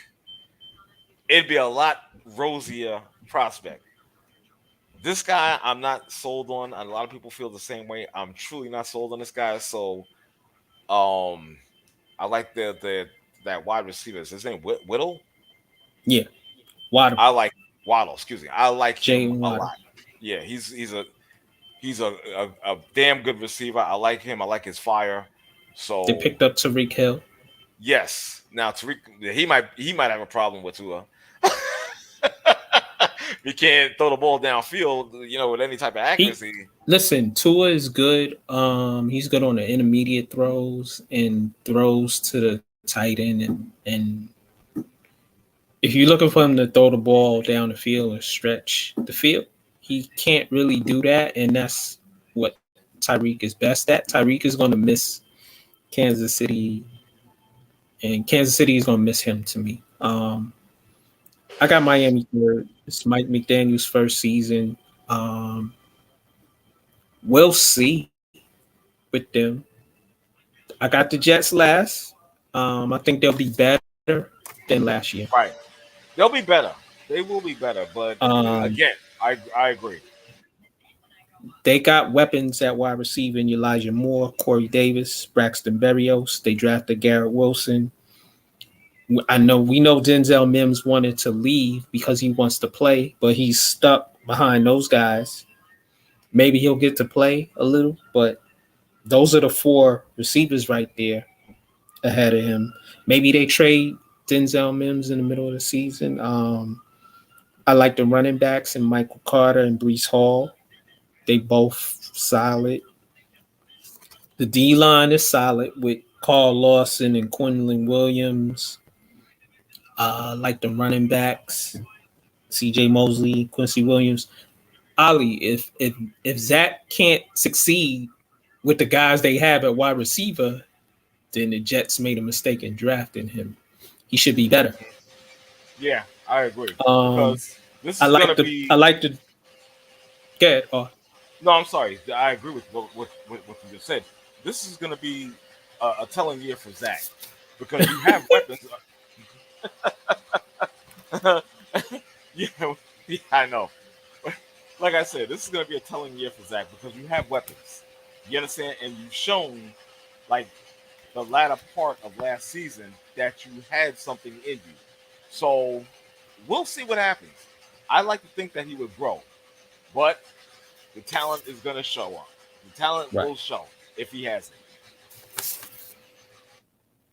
it'd be a lot rosier prospect. This guy, I'm not sold on. A lot of people feel the same way. I'm truly not sold on this guy. So, um, I like the that wide receiver. Is his name Whittle? Yeah. Water. I like Waddle. Excuse me. I like Jay him a Water. lot. Yeah, he's a damn good receiver. I like him. I like his fire. They So picked up Tariq Hill. yes, now Tariq he might have a problem with Tua. He can't throw the ball downfield, with any type of He accuracy. listen, Tua is good. He's good on the intermediate throws and throws to the tight end and if you're looking for him to throw the ball down the field and stretch the field, he can't really do that, and that's what Tyreek is best at. Tyreek is going to miss Kansas City, and Kansas City is going to miss him to me. I got Miami third. It's Mike McDaniel's first season. Um, we'll see with them. I got the Jets last. I think they'll be better than last year. Right. They'll be better. They will be better. But Um, again, I agree. they got weapons at wide receiver in Elijah Moore, Corey Davis, Braxton Berrios. They drafted Garrett Wilson. We know Denzel Mims wanted to leave because he wants to play, but he's stuck behind those guys. Maybe he'll get to play a little, but those are the four receivers right there ahead of him. Maybe they trade Denzel Mims in the middle of the season. I like the running backs and Michael Carter and Brees Hall. They both solid. The D line is solid with Carl Lawson and Quinlan Williams. Like the running backs, C.J. Mosley, Quincy Williams. Ali, if Zach can't succeed with the guys they have at wide receiver, then the Jets made a mistake in drafting him. He should be better. Yeah, I agree. Um, Because this I is gonna like the I be like the get. no, I'm sorry. I agree with what you just said. This is gonna be a telling year for Zach because you have weapons. yeah, yeah, I know. Like I said, this is going to be a telling year for Zach because you have weapons. You understand? And you've shown, like, the latter part of last season that you had something in you. So we'll see what happens. I like to think that he would grow, but the talent is going to show up. The talent Right. will show if he has it.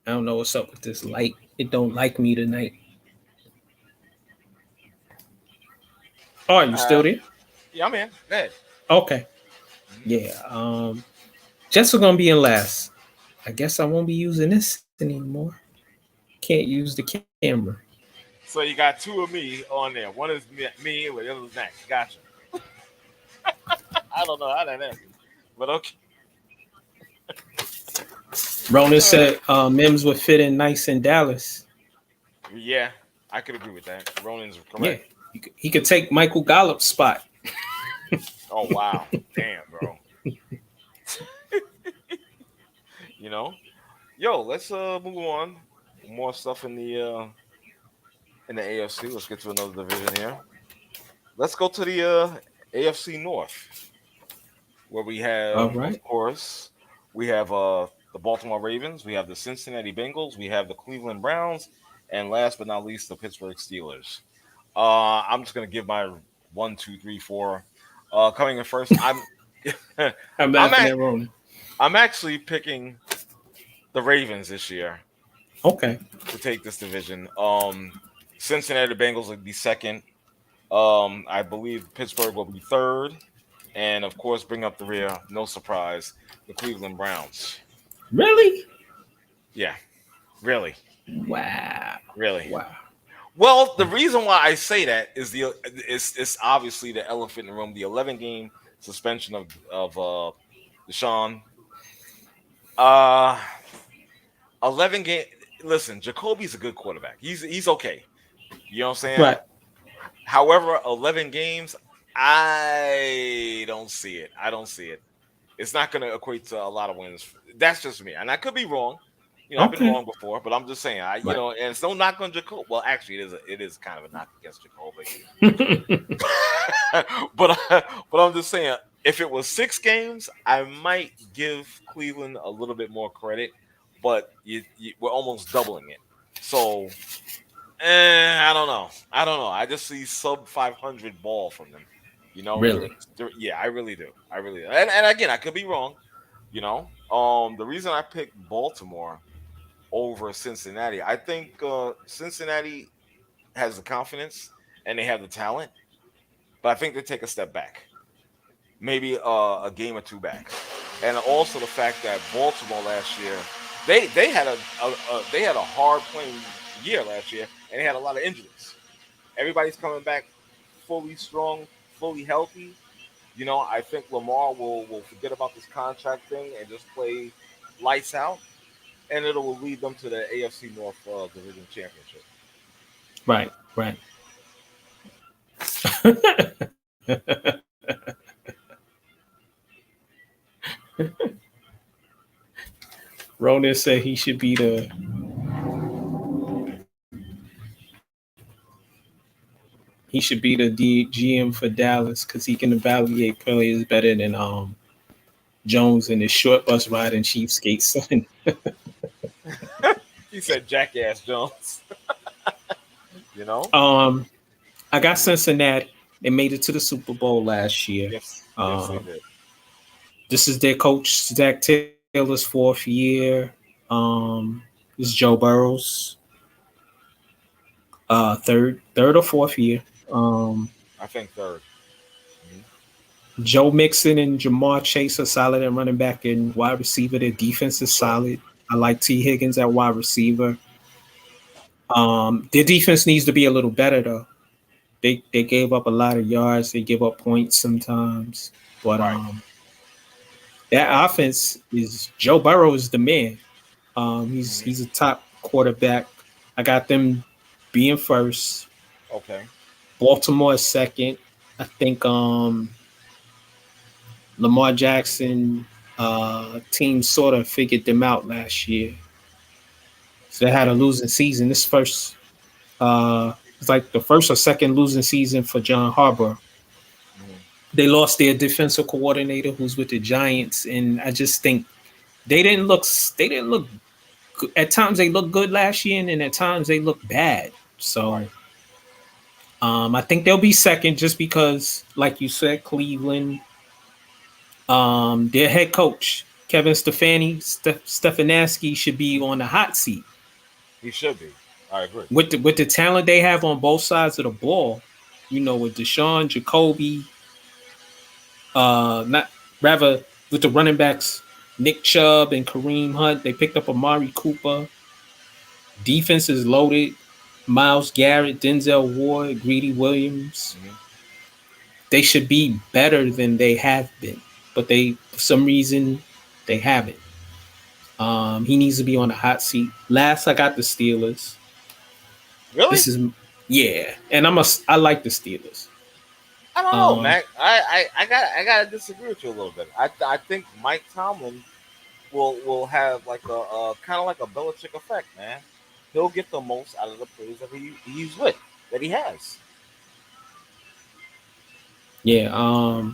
I don't know what's up with this light. It don't like me tonight. Oh, are you still Uh, there? yeah, I'm in. Go ahead. Okay. Yeah. Jets are gonna be in last. I guess I won't be using this anymore. Can't use the camera. So you got two of me on there. One is me and the other is Zach. Gotcha. I don't know how that happened. But okay. Ronan All right. said Mims would fit in nice in Dallas. Yeah, I could agree with that. Ronan's Yeah, correct. he could take Michael Gallup's spot. Oh wow, damn, bro. You know, yo, let's move on. More stuff in the AFC. Let's get to another division here. Let's go to the AFC North, where we All have, of right. course, we have the Baltimore Ravens, we have the Cincinnati Bengals, we have the Cleveland Browns, and last but not least, the Pittsburgh Steelers. I'm just gonna give my 1, 2, 3, 4. Coming in first, I'm I'm laughing at, at Ronan. I'm actually picking the Ravens this year Okay. to take this division. Cincinnati Bengals would be second. I believe Pittsburgh will be third, and of course, bring up the rear. No surprise, the Cleveland Browns. Really? Yeah, really, Wow. really. Wow. Well, the reason why I say that is it's obviously the elephant in the room. The 11 game suspension of Deshaun. Uh, 11 game. Listen, Jacoby's a good quarterback. He's okay. You know what I'm saying? Right. However, 11 games, I don't see it. I don't see it. It's not going to equate to a lot of wins. That's just me, and I could be wrong. I've been Okay. wrong before, but I'm just saying. Right. And it's no knock on Jacoby. Well, actually, it is kind of a knock against Jacoby. But I'm just saying, if it was 6 games, I might give Cleveland a little bit more credit. But we're almost doubling it. So I don't know. I don't know. I just see sub 500 ball from them. Really? Yeah, I really do. I really do. And again, I could be wrong. The reason I picked Baltimore over Cincinnati, I think Cincinnati has the confidence and they have the talent, but I think they take a step back, maybe a game or two back, and also the fact that Baltimore last year they had a hard playing year last year, and they had a lot of injuries. Everybody's coming back fully strong, fully healthy. I think Lamar will forget about this contract thing and just play lights out, and it will lead them to the AFC North Division Championship. Right. Right. Ronan said he should be the GM for Dallas because he can evaluate players better than Jones and his short bus riding cheapskate son. He said, "Jackass Jones." you know. I got Cincinnati. They made it to the Super Bowl last year. Yes, yes, they Um, did. this is their coach Zach Taylor's fourth year. This is Joe Burrow's third or fourth year. Um, I think third. Mhm. Joe Mixon and Jamar Chase are solid at running back and wide receiver. Their defense is Sure. solid. I like T. Higgins at wide receiver. Their defense needs to be a little better though. They gave up a lot of yards. They give up points sometimes, but Right, that right. offense is Joe Burrow is the man. Mhm. He's a top quarterback. I got them being first. Okay. Baltimore is second. I think Lamar Jackson team sort of figured them out last year. So they had a losing season. This first it's like the first or second losing season for John Harbaugh. Mhm. They lost their defensive coordinator who's with the Giants, and I just think they didn't look at times they looked good last year, and then at times they look bad. So Right. I think they'll be second just because, like you said, Cleveland, their head coach Kevin Stefanski should be on the hot seat He should be. I agree. with the talent they have on both sides of the ball. With Deshaun, Jacoby, not rather with the running backs Nick Chubb and Kareem Hunt. They picked up Amari Cooper. Defense is loaded. Miles Garrett, Denzel Ward, Greedy Williams. Mhm. They should be better than they have been. but they for some reason they haven't. He needs to be on the hot seat. Last I got the Steelers. Really? This is yeah, and I like the Steelers. I don't know, Um, Mac. I gotta disagree with you a little bit. I think Mike Tomlin will have like a kind of like a Belichick effect, man. He'll get the most out of the players that he's with, that he has. yeah,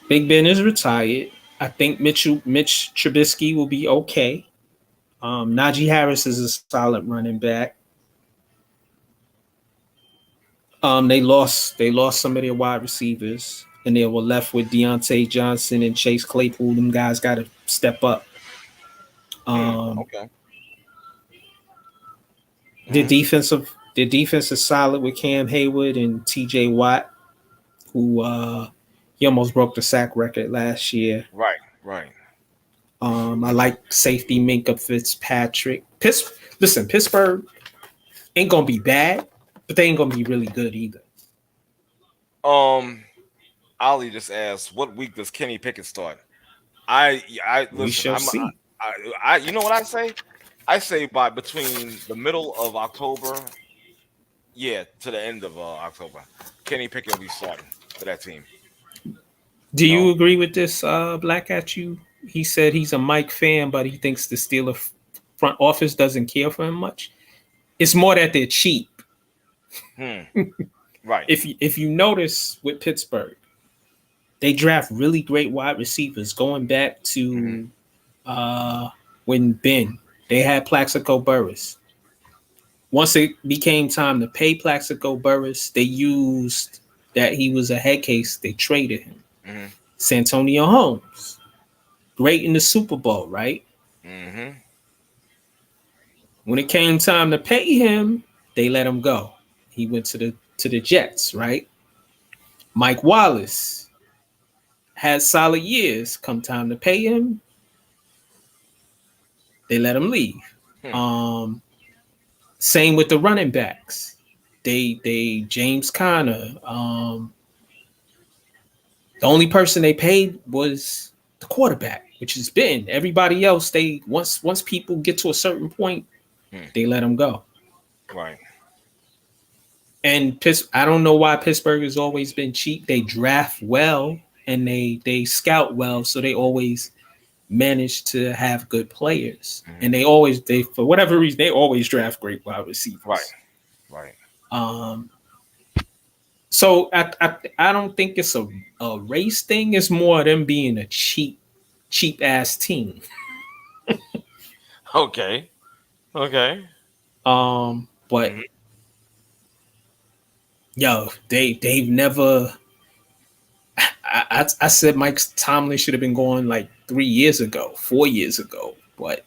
Big Ben is retired. I think Mitch Trubisky will be okay. Najee Harris is a solid running back. They lost some of their wide receivers, and they were left with Deontay Johnson and Chase Claypool. Them guys got to step up. Um, Okay. the Mm-hmm. defense is solid with Cam Hayward and T.J. Watt, who he almost broke the sack record last year. Right. Right. I like safety Minka Fitzpatrick. Listen, Pittsburgh ain't gonna be bad, but they ain't gonna be really good either. Um, Ali just asked, "What week does Kenny Pickett start?" I We listen. shall see. You know what I say? I say by between the middle of October, yeah, to the end of October, Kenny Pickett will be starting for that team. Do You you know, agree with this, Black at you? He said he's a Mike fan, but he thinks the Steeler front office doesn't care for him much. It's more that they're cheap. hmm, right. If you notice with Pittsburgh, they draft really great wide receivers. Going back Hmm. to when Ben, they had Plaxico Burress. Once it became time to pay Plaxico Burress, they used that he was a head case. They traded him. Hmm. Santonio Holmes, great in the Super Bowl, right? Hmm. When it came time to pay him, they let him go. He went to the Jets, right? Mike Wallace had solid years. Come time to pay him, they let him leave. Hmm. Um, Same with the running backs. They James Conner. The only person they paid was the quarterback, which has been everybody else. They once people get to a certain point, Hmm. they let them go. Right. And I don't know why Pittsburgh has always been cheap. They draft well and they scout well, so they always manage to have good players. Hmm. And they for whatever reason they always draft great wide Right. receivers. Right. Um, so I don't think it's a race thing. It's more them being a cheap ass team. Okay. Okay. But Hmm. yo, they've never. I said Mike Tomlin should have been going like 3 years ago, 4 years ago, but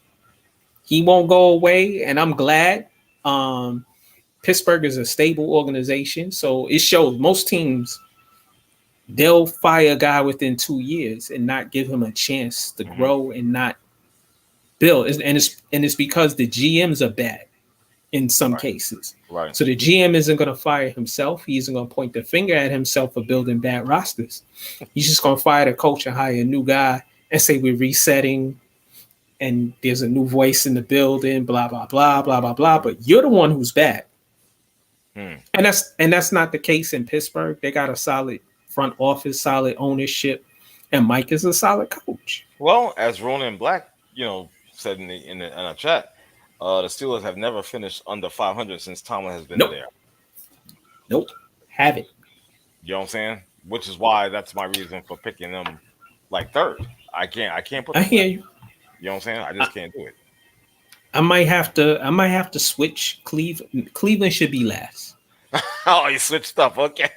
he won't go away, and I'm glad. Um, Pittsburgh is a stable organization, so it shows most teams they'll fire a guy within 2 years and not give him a chance to Hmm. grow and not build. And it's because the GMs are bad in some Right. cases. Right. So the GM isn't going to fire himself. He isn't going to point the finger at himself for building bad rosters. He's just going to fire the coach and hire a new guy and say we're resetting and there's a new voice in the building, blah blah blah blah blah blah. But you're the one who's bad, Hmm. and that's not the case in Pittsburgh. They got a solid front office, solid ownership, and Mike is a solid coach. Well, as Ronan Black, said in a chat, the Steelers have never finished under 500 since Tomlin has been Nope, there. nope, have it. You know what I'm saying? Which is why that's my reason for picking them like third. I can't put I them hear second. you. You know what I'm saying? I just can't do it. I might have to switch. Cleveland should be last. Oh, you switched up. Okay.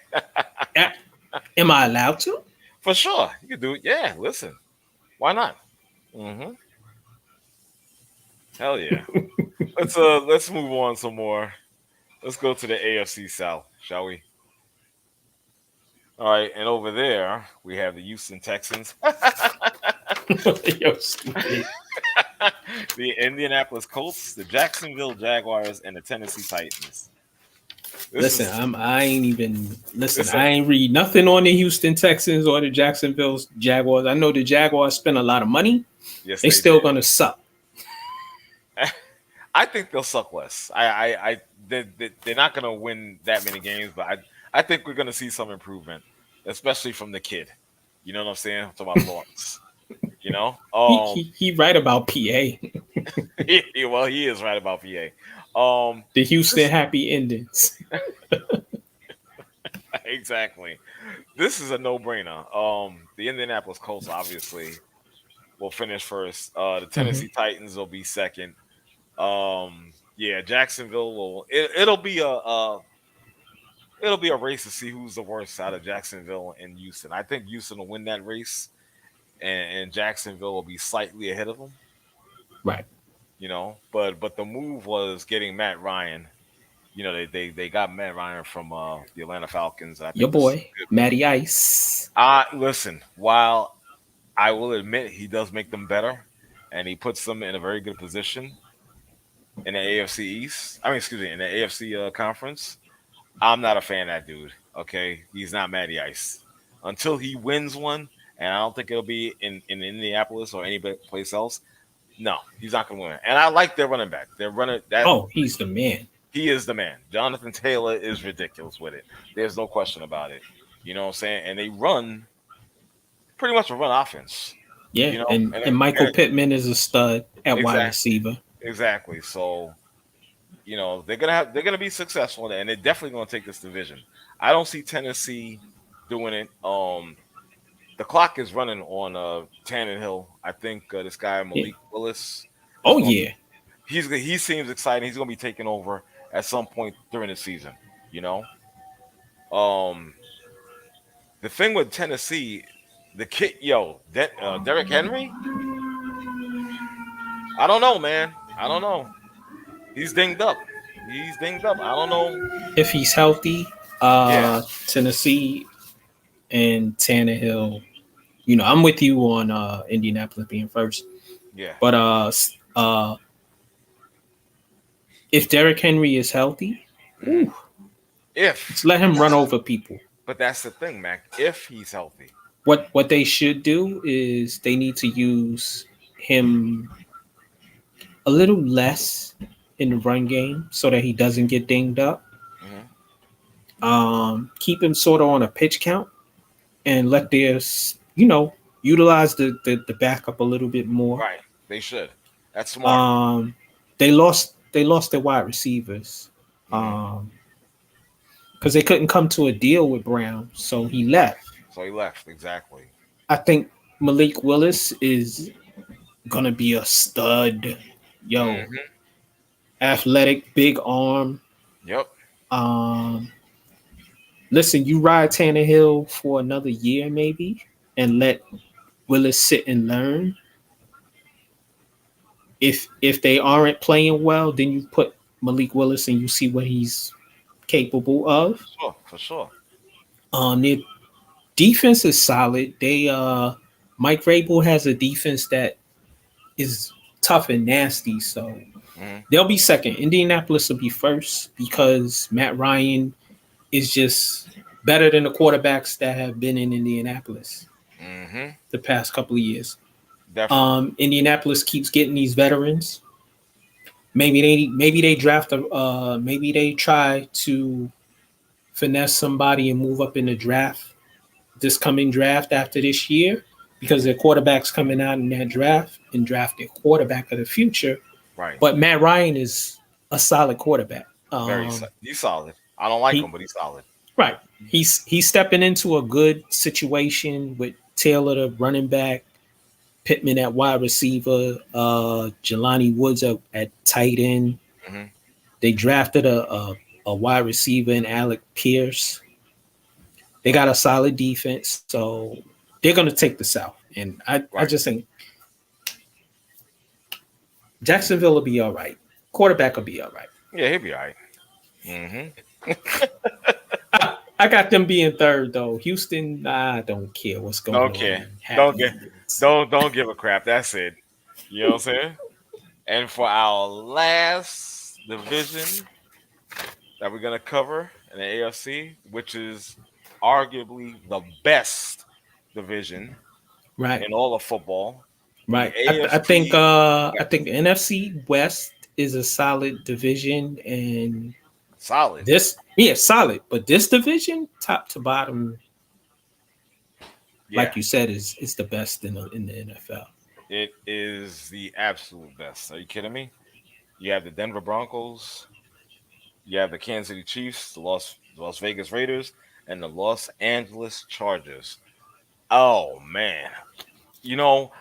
Am I allowed to? For sure. You can do it. Yeah, listen. Why not? Hmm. Hell yeah. Let's move on some more. Let's go to the AFC South, shall we? All right, and over there we have the Houston Texans, Yo, stupid. the Indianapolis Colts, the Jacksonville Jaguars, and the Tennessee Titans. This Listen, is I ain't even listen. this. I ain't read nothing on the Houston Texans or the Jacksonville Jaguars. I know the Jaguars spent a lot of money. Yes, They they still did. gonna suck. I think they'll suck less. They're not gonna win that many games, but I think we're gonna see some improvement, especially from the kid. You know what I'm saying? I'm talking about Lawrence. You know, He right about PA. well, he is right about PA. The Houston This happy endings. exactly. This is a no-brainer. The Indianapolis Colts obviously will finish first. The Mhm. Tennessee Titans will be second. Yeah, Jacksonville will. It'll be a race to see who's the worst out of Jacksonville and Houston. I think Houston will win that race, and Jacksonville will be slightly ahead of them. Right. But the move was getting Matt Ryan. They got Matt Ryan from the Atlanta Falcons. I Your think this is boy, a good move. Matty Ice. Listen, while I will admit he does make them better, and he puts them in a very good position in the AFC East. I mean, excuse me, in the AFC conference. I'm not a fan of that dude. Okay, he's not Matty Ice until he wins one, and I don't think it'll be in Indianapolis or any place else. No, he's not going to win. And I like their running back. They're running that Oh, he's the man. he is the man. Jonathan Taylor is ridiculous with it. There's no question about it. You know what I'm saying? And they run pretty much a run offense. Yeah, You know, and Michael and Pittman is a stud at wide exactly, receiver. exactly. So they're gonna be successful, and they're definitely gonna take this division. I don't see Tennessee doing it. The clock is running on Tannehill. I think this guy Yeah. Malik Willis is Oh going to be. yeah. He seems exciting. He's going to be taking over at some point during the season. You know, um, the thing with Tennessee, the kid, Derrick Henry. I don't know, man. I don't know. He's dinged up. He's dinged up. I don't know. If he's healthy, Yeah, Tennessee and Tannehill. I'm with you on Indianapolis being first. yeah. But if Derrick Henry is healthy, hmm ooh, just If, let him run over people. but that's the thing, Mac. If he's healthy, What they should do is they need to use him a little less in the run game so that he doesn't get dinged up. hmm Keep him sort of on a pitch count and let utilize the backup a little bit more. right? They should. That's smart. Um, they lost their wide receivers hmm because they couldn't come to a deal with Brown, so he left. So he left exactly. I think Malik Willis is gonna be a stud. Yo, hmm athletic, big arm. Yep. Um, Listen, you ride Tannehill for another year maybe, and let Willis sit and learn. If they aren't playing well, then you put Malik Willis and you see what he's capable of. Sure, for sure. Their defense is solid. Mike Vrabel has a defense that is tough and nasty, so hmm they'll be second. Indianapolis will be first because Matt Ryan is just better than the quarterbacks that have been in Indianapolis hmm the past couple of years. Definitely. Indianapolis keeps getting these veterans. Maybe they draft maybe they try to finesse somebody and move up in the draft this coming draft after this year because their quarterback's coming out in that draft and draft their quarterback of the future. Right. But Matt Ryan is a solid quarterback. He's solid. I don't like him, He but he's solid. right. He's stepping into a good situation with Taylor, the running back, Pittman at wide receiver, Jelani Woods at tight end. hmm They drafted a wide receiver in Alec Pierce. They got a solid defense, so they're gonna take the South. And I Right. just think Jacksonville will be all right. Quarterback will be all right. Yeah, he'll be all right. hmm I got them being third though. Houston, I don't care what's going Don't on. care. Don't Happy get. endings. Don't give a crap. That's it. You know what I'm saying? And for our last division, that we're gonna cover in the AFC, which is arguably the best division Right, in all of football. The right. AFC, I think the NFC West is a solid division, and solid. solid. But this division, top to bottom, Yeah, like you said, is the best in the NFL. it is the absolute best. Are you kidding me? You have the Denver Broncos, you have the Kansas City Chiefs, the Las Vegas Raiders, and the Los Angeles Chargers. Oh man, you know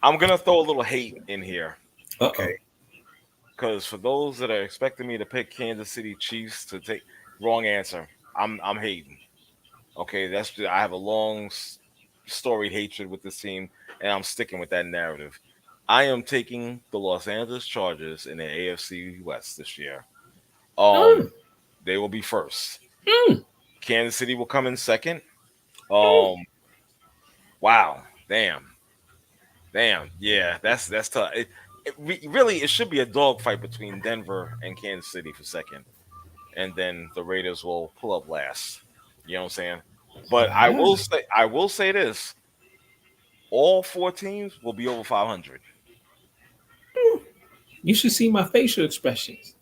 I'm gonna throw a little hate in here, Uh okay? oh. Because for those that are expecting me to pick Kansas City Chiefs to take, wrong answer. I'm hating. Okay, I have a long storied hatred with this team, and I'm sticking with that narrative. I am taking the Los Angeles Chargers in the AFC West this year. Um, Mm, they will be first. mm, Kansas City will come in second. mm. Um, wow, damn, yeah, that's tough. Really, it should be a dogfight between Denver and Kansas City for second, and then the Raiders will pull up last. You know what I'm saying? But Ah, I will say this: all four teams will be over 500. you should see my facial expressions.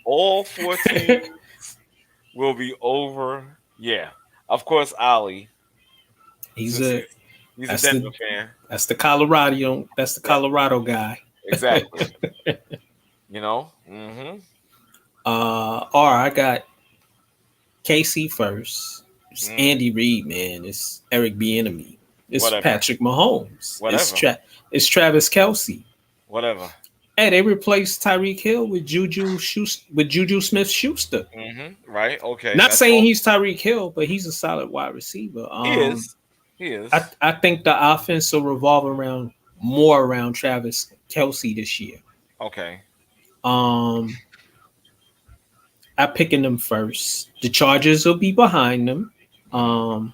All four teams will be over. Yeah, of course, Ali, he's since a he's a that's the Denver fan. that's the Yep, Colorado guy. exactly. You know. Hmm. Or I got KC first. It's Hmm. Andy Reid, man. It's Eric Bieniemy. It's Whatever. Patrick Mahomes. Whatever. It's Travis Kelsey. Whatever. Hey, they replaced Tyreek Hill with Juju Smith Schuster. Right. Okay. Not That's saying all. he's Tyreek Hill, but he's a solid wide receiver. He is. He is. I think the offense will revolve more around Travis Kelsey this year. Okay. Um, I'm picking them first. The Chargers will be behind them. Hmm. Um,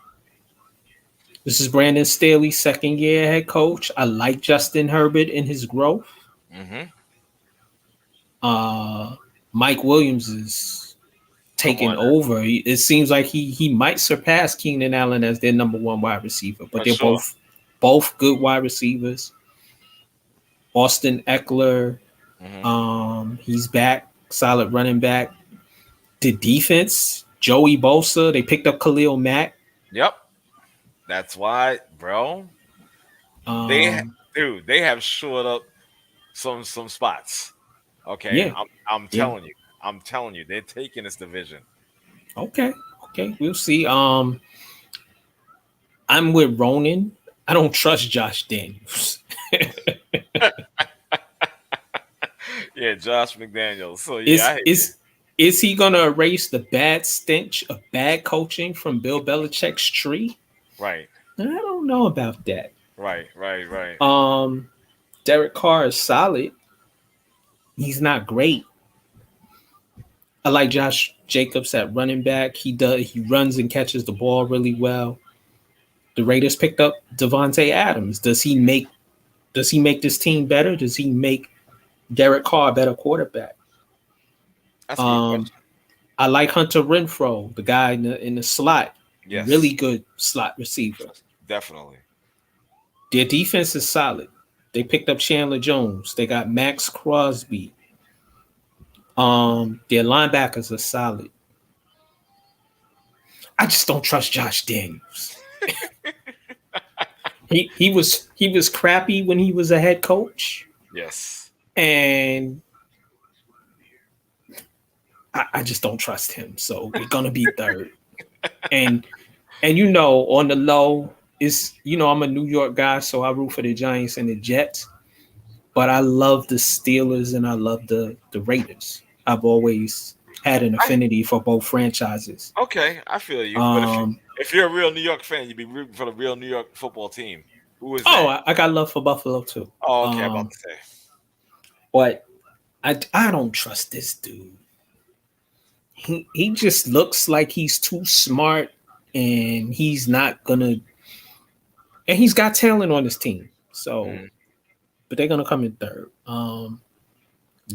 this is Brandon Staley's second year head coach. I like Justin Herbert in his growth. Hmm. Uh, Mike Williams is Come taking on, over. It seems like he might surpass Keenan Allen as their number one wide receiver, but for they're sure. both good wide receivers. Austin Eckler, Hmm. he's back, solid running back. The defense, Joey Bosa, they picked up Khalil Mack. Yep. That's why, bro. Um, Dude, they have shored up some spots. Okay, yeah, I'm yeah. telling you, I'm telling you, they're taking this division. Okay, okay, we'll see. I'm with Ronan. I don't trust Josh Daniels. Yeah, Josh McDaniels. So yeah, I is hear you. is is he gonna erase the bad stench of bad coaching from Bill Belichick's tree? Right, I don't know about that. right. Um, Derek Carr is solid. He's not great. I like Josh Jacobs at running back. He runs and catches the ball really well. The Raiders picked up Devontae Adams. Does he make this team better? Does he make Derek Carr a better quarterback? That's a good Um, question. I like Hunter Renfro, the guy in the slot, really Yes, good slot receiver. definitely. Their defense is solid. They picked up Chandler Jones. They got Max Crosby. Their linebackers are solid. I just don't trust Josh Daniels. He was crappy when he was a head coach, Yes. and I just don't trust him. So they're gonna be third. And on the low is I'm a New York guy, so I root for the Giants and the Jets. But I love the Steelers and I love the Raiders. I've always had an I affinity for both franchises. Okay, I feel you. But Um, if you're a real New York fan, you'd be rooting for the real New York football team. Who is oh, that? I got love for Buffalo too. Oh, okay, I'm about to say. But I don't trust this dude. He just looks like he's too smart, and he's not gonna. And he's got talent on his team. So, Mm, but they're gonna come in third.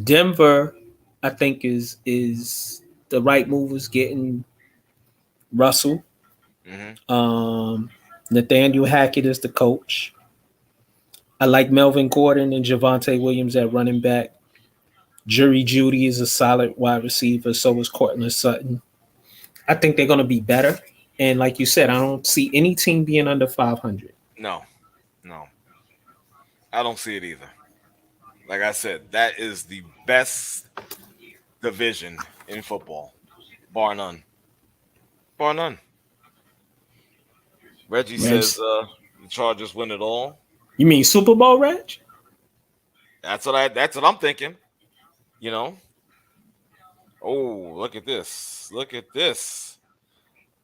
Denver, I think is the right move is getting Russell. Hmm. Um, Nathaniel Hackett is the coach. I like Melvin Gordon and Javante Williams at running back. Jury Judy is a solid wide receiver. So is Cortland Sutton. I think they're going to be better. And like you said, I don't see any team being under 500. No, no, I don't see it either. Like I said, that is the best division in football, bar none. Bar none. Reggie says Reds. the Chargers win it all. You mean Super Bowl, Reg? That's what I'm thinking. You know. Oh, look at this. Look at this.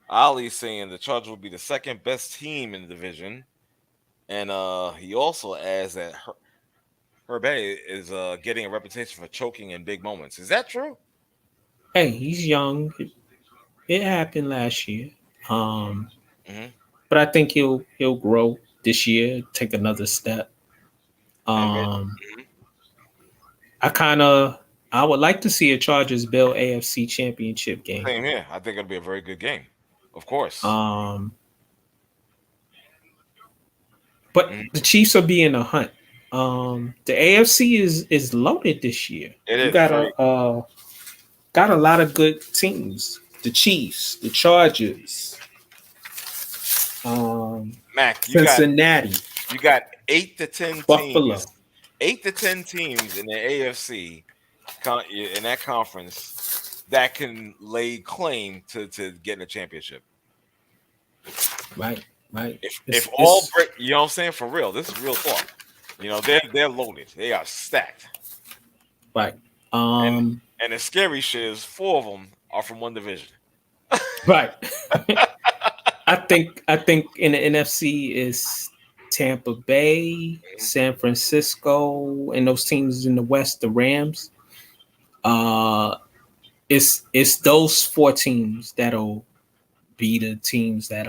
Ali saying the Chargers will be the second best team in the division. And he also adds that Herbert is getting a reputation for choking in big moments. Is that true? Hey, he's young. It happened last year. Um, Hmm. but I think he'll grow this year, take another step. And Um, I would like to see a Chargers Bill AFC Championship game. same here. I think it'll be a very good game. Of course. Um, but Mhm. the Chiefs will be in a hunt. The AFC is loaded this year. It You is very got a lot of good teams. The Chiefs, the Chargers, Mac. Cincinnati, You got 8 to 10 Buffalo. teams, 8 to 10 teams in the AFC in that conference that can lay claim to getting a championship. Right, right. If all It's break, you know what I'm saying, for real. This is real talk. They're loaded. They are stacked. right. And Um, and the scary shit is 4 of them are from one division. right. I think in the NFC is Tampa Bay, San Francisco, and those teams in the West, the Rams. Uh, it's those four teams that'll be the teams that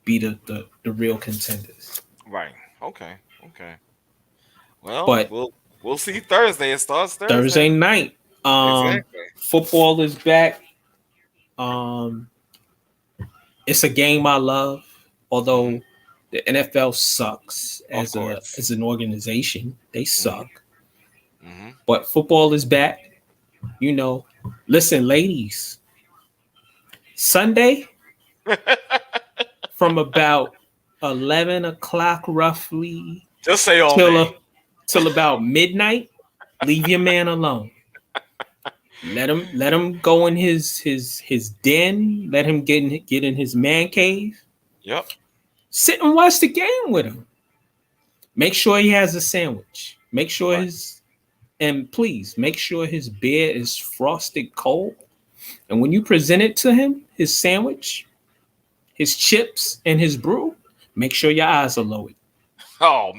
be the real contenders. Right. Okay. Okay. Well, But we'll see Thursday. It starts Thursday. Thursday night, Exactly. football is back. Um, it's a game I love, Hmm. although the NFL sucks Of as course. an organization. They Hmm. suck. Hmm. But football is back. You know, listen, ladies, Sunday from about 11 o'clock roughly Just say all till day. till about midnight, leave your man alone. Let him go in his den. Let him get in his man cave. Yep. Sit and watch the game with him. Make sure he has a sandwich. Make sure Right. his and please make sure his beer is frosted cold. And when you present it to him, his sandwich, his chips, and his brew, make sure your eyes are lowered. Oh,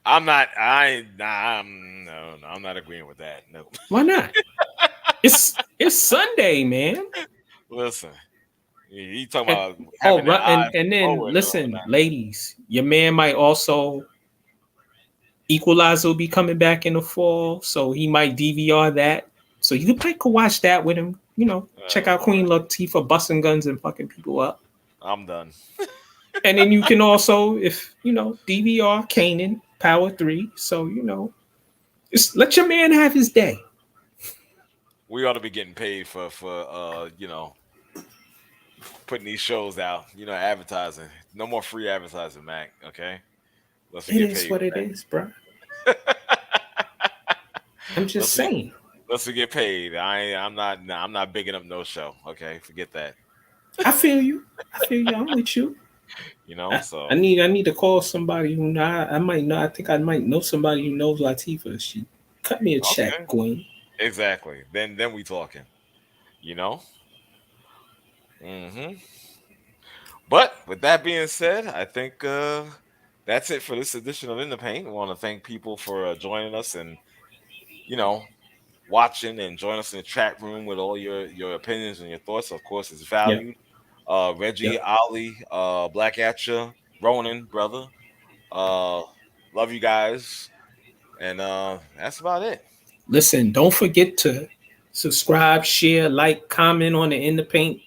I'm not. Nah, I'm not agreeing with that. No. Why not? It's Sunday, man. Listen, you talking And about having their eyes and then forward and all listen, that. ladies, your man might also Equalizer will be coming back in the fall, so he might DVR that. So you could watch that with him. You know, check Oh out boy, Queen Latifah busting guns and fucking people up. I'm done. And then you can also, if you know, DVR Kanan Power 3. So, just let your man have his day. We ought to be getting paid for putting these shows out. Advertising. No more free advertising, Mac. Okay, let's It get is paid what for it is, bro. that. I'm just let's get saying. let's get paid. I'm not. Nah, I'm not bigging up no show. Okay, forget that. I feel you. I feel you. I'm with you. I So need to call somebody who I might know. I think I might know somebody who knows Latifah. She cut me a check, okay, Queen. exactly. Then we talking. You know. Hmm. But with that being said, I think that's it for this edition of In the Paint. We want to thank people for joining us and you know watching and join us in the chat room with all your opinions and your thoughts. Of course, it's Yep. valued. Reggie, Yep. Ali, Black Atcha, Ronan, brother. Uh, love you guys. And that's about it. Listen, don't forget to subscribe, share, like, comment on the In the Paint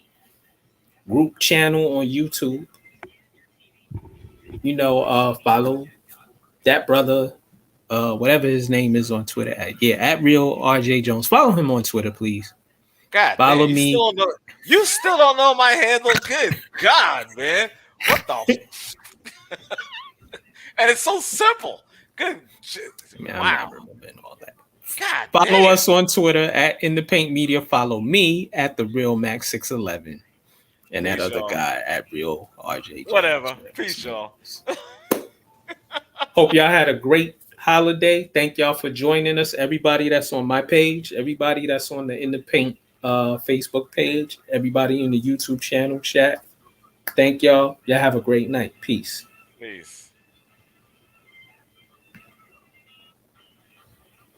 group channel on YouTube. Follow that brother, whatever his name is on Twitter at real RJ Jones. Follow him on Twitter, please. God Follow damn, me. you still don't know my handle. Good God, man. What the and it's so simple. Good shit. Man, I'm not Wow. remembering all that. God Follow damn. us on Twitter at In the Paint Media. Follow me at the Real Max 611, and that Peace, other y'all. guy at Real RJ Jones. Whatever. Peace, y'all. Hope y'all had a great holiday. Thank y'all for joining us. Everybody that's on my page, everybody that's on the In the Paint Facebook page, everybody in the YouTube channel chat. Thank y'all. Y'all have a great night. Peace. Peace.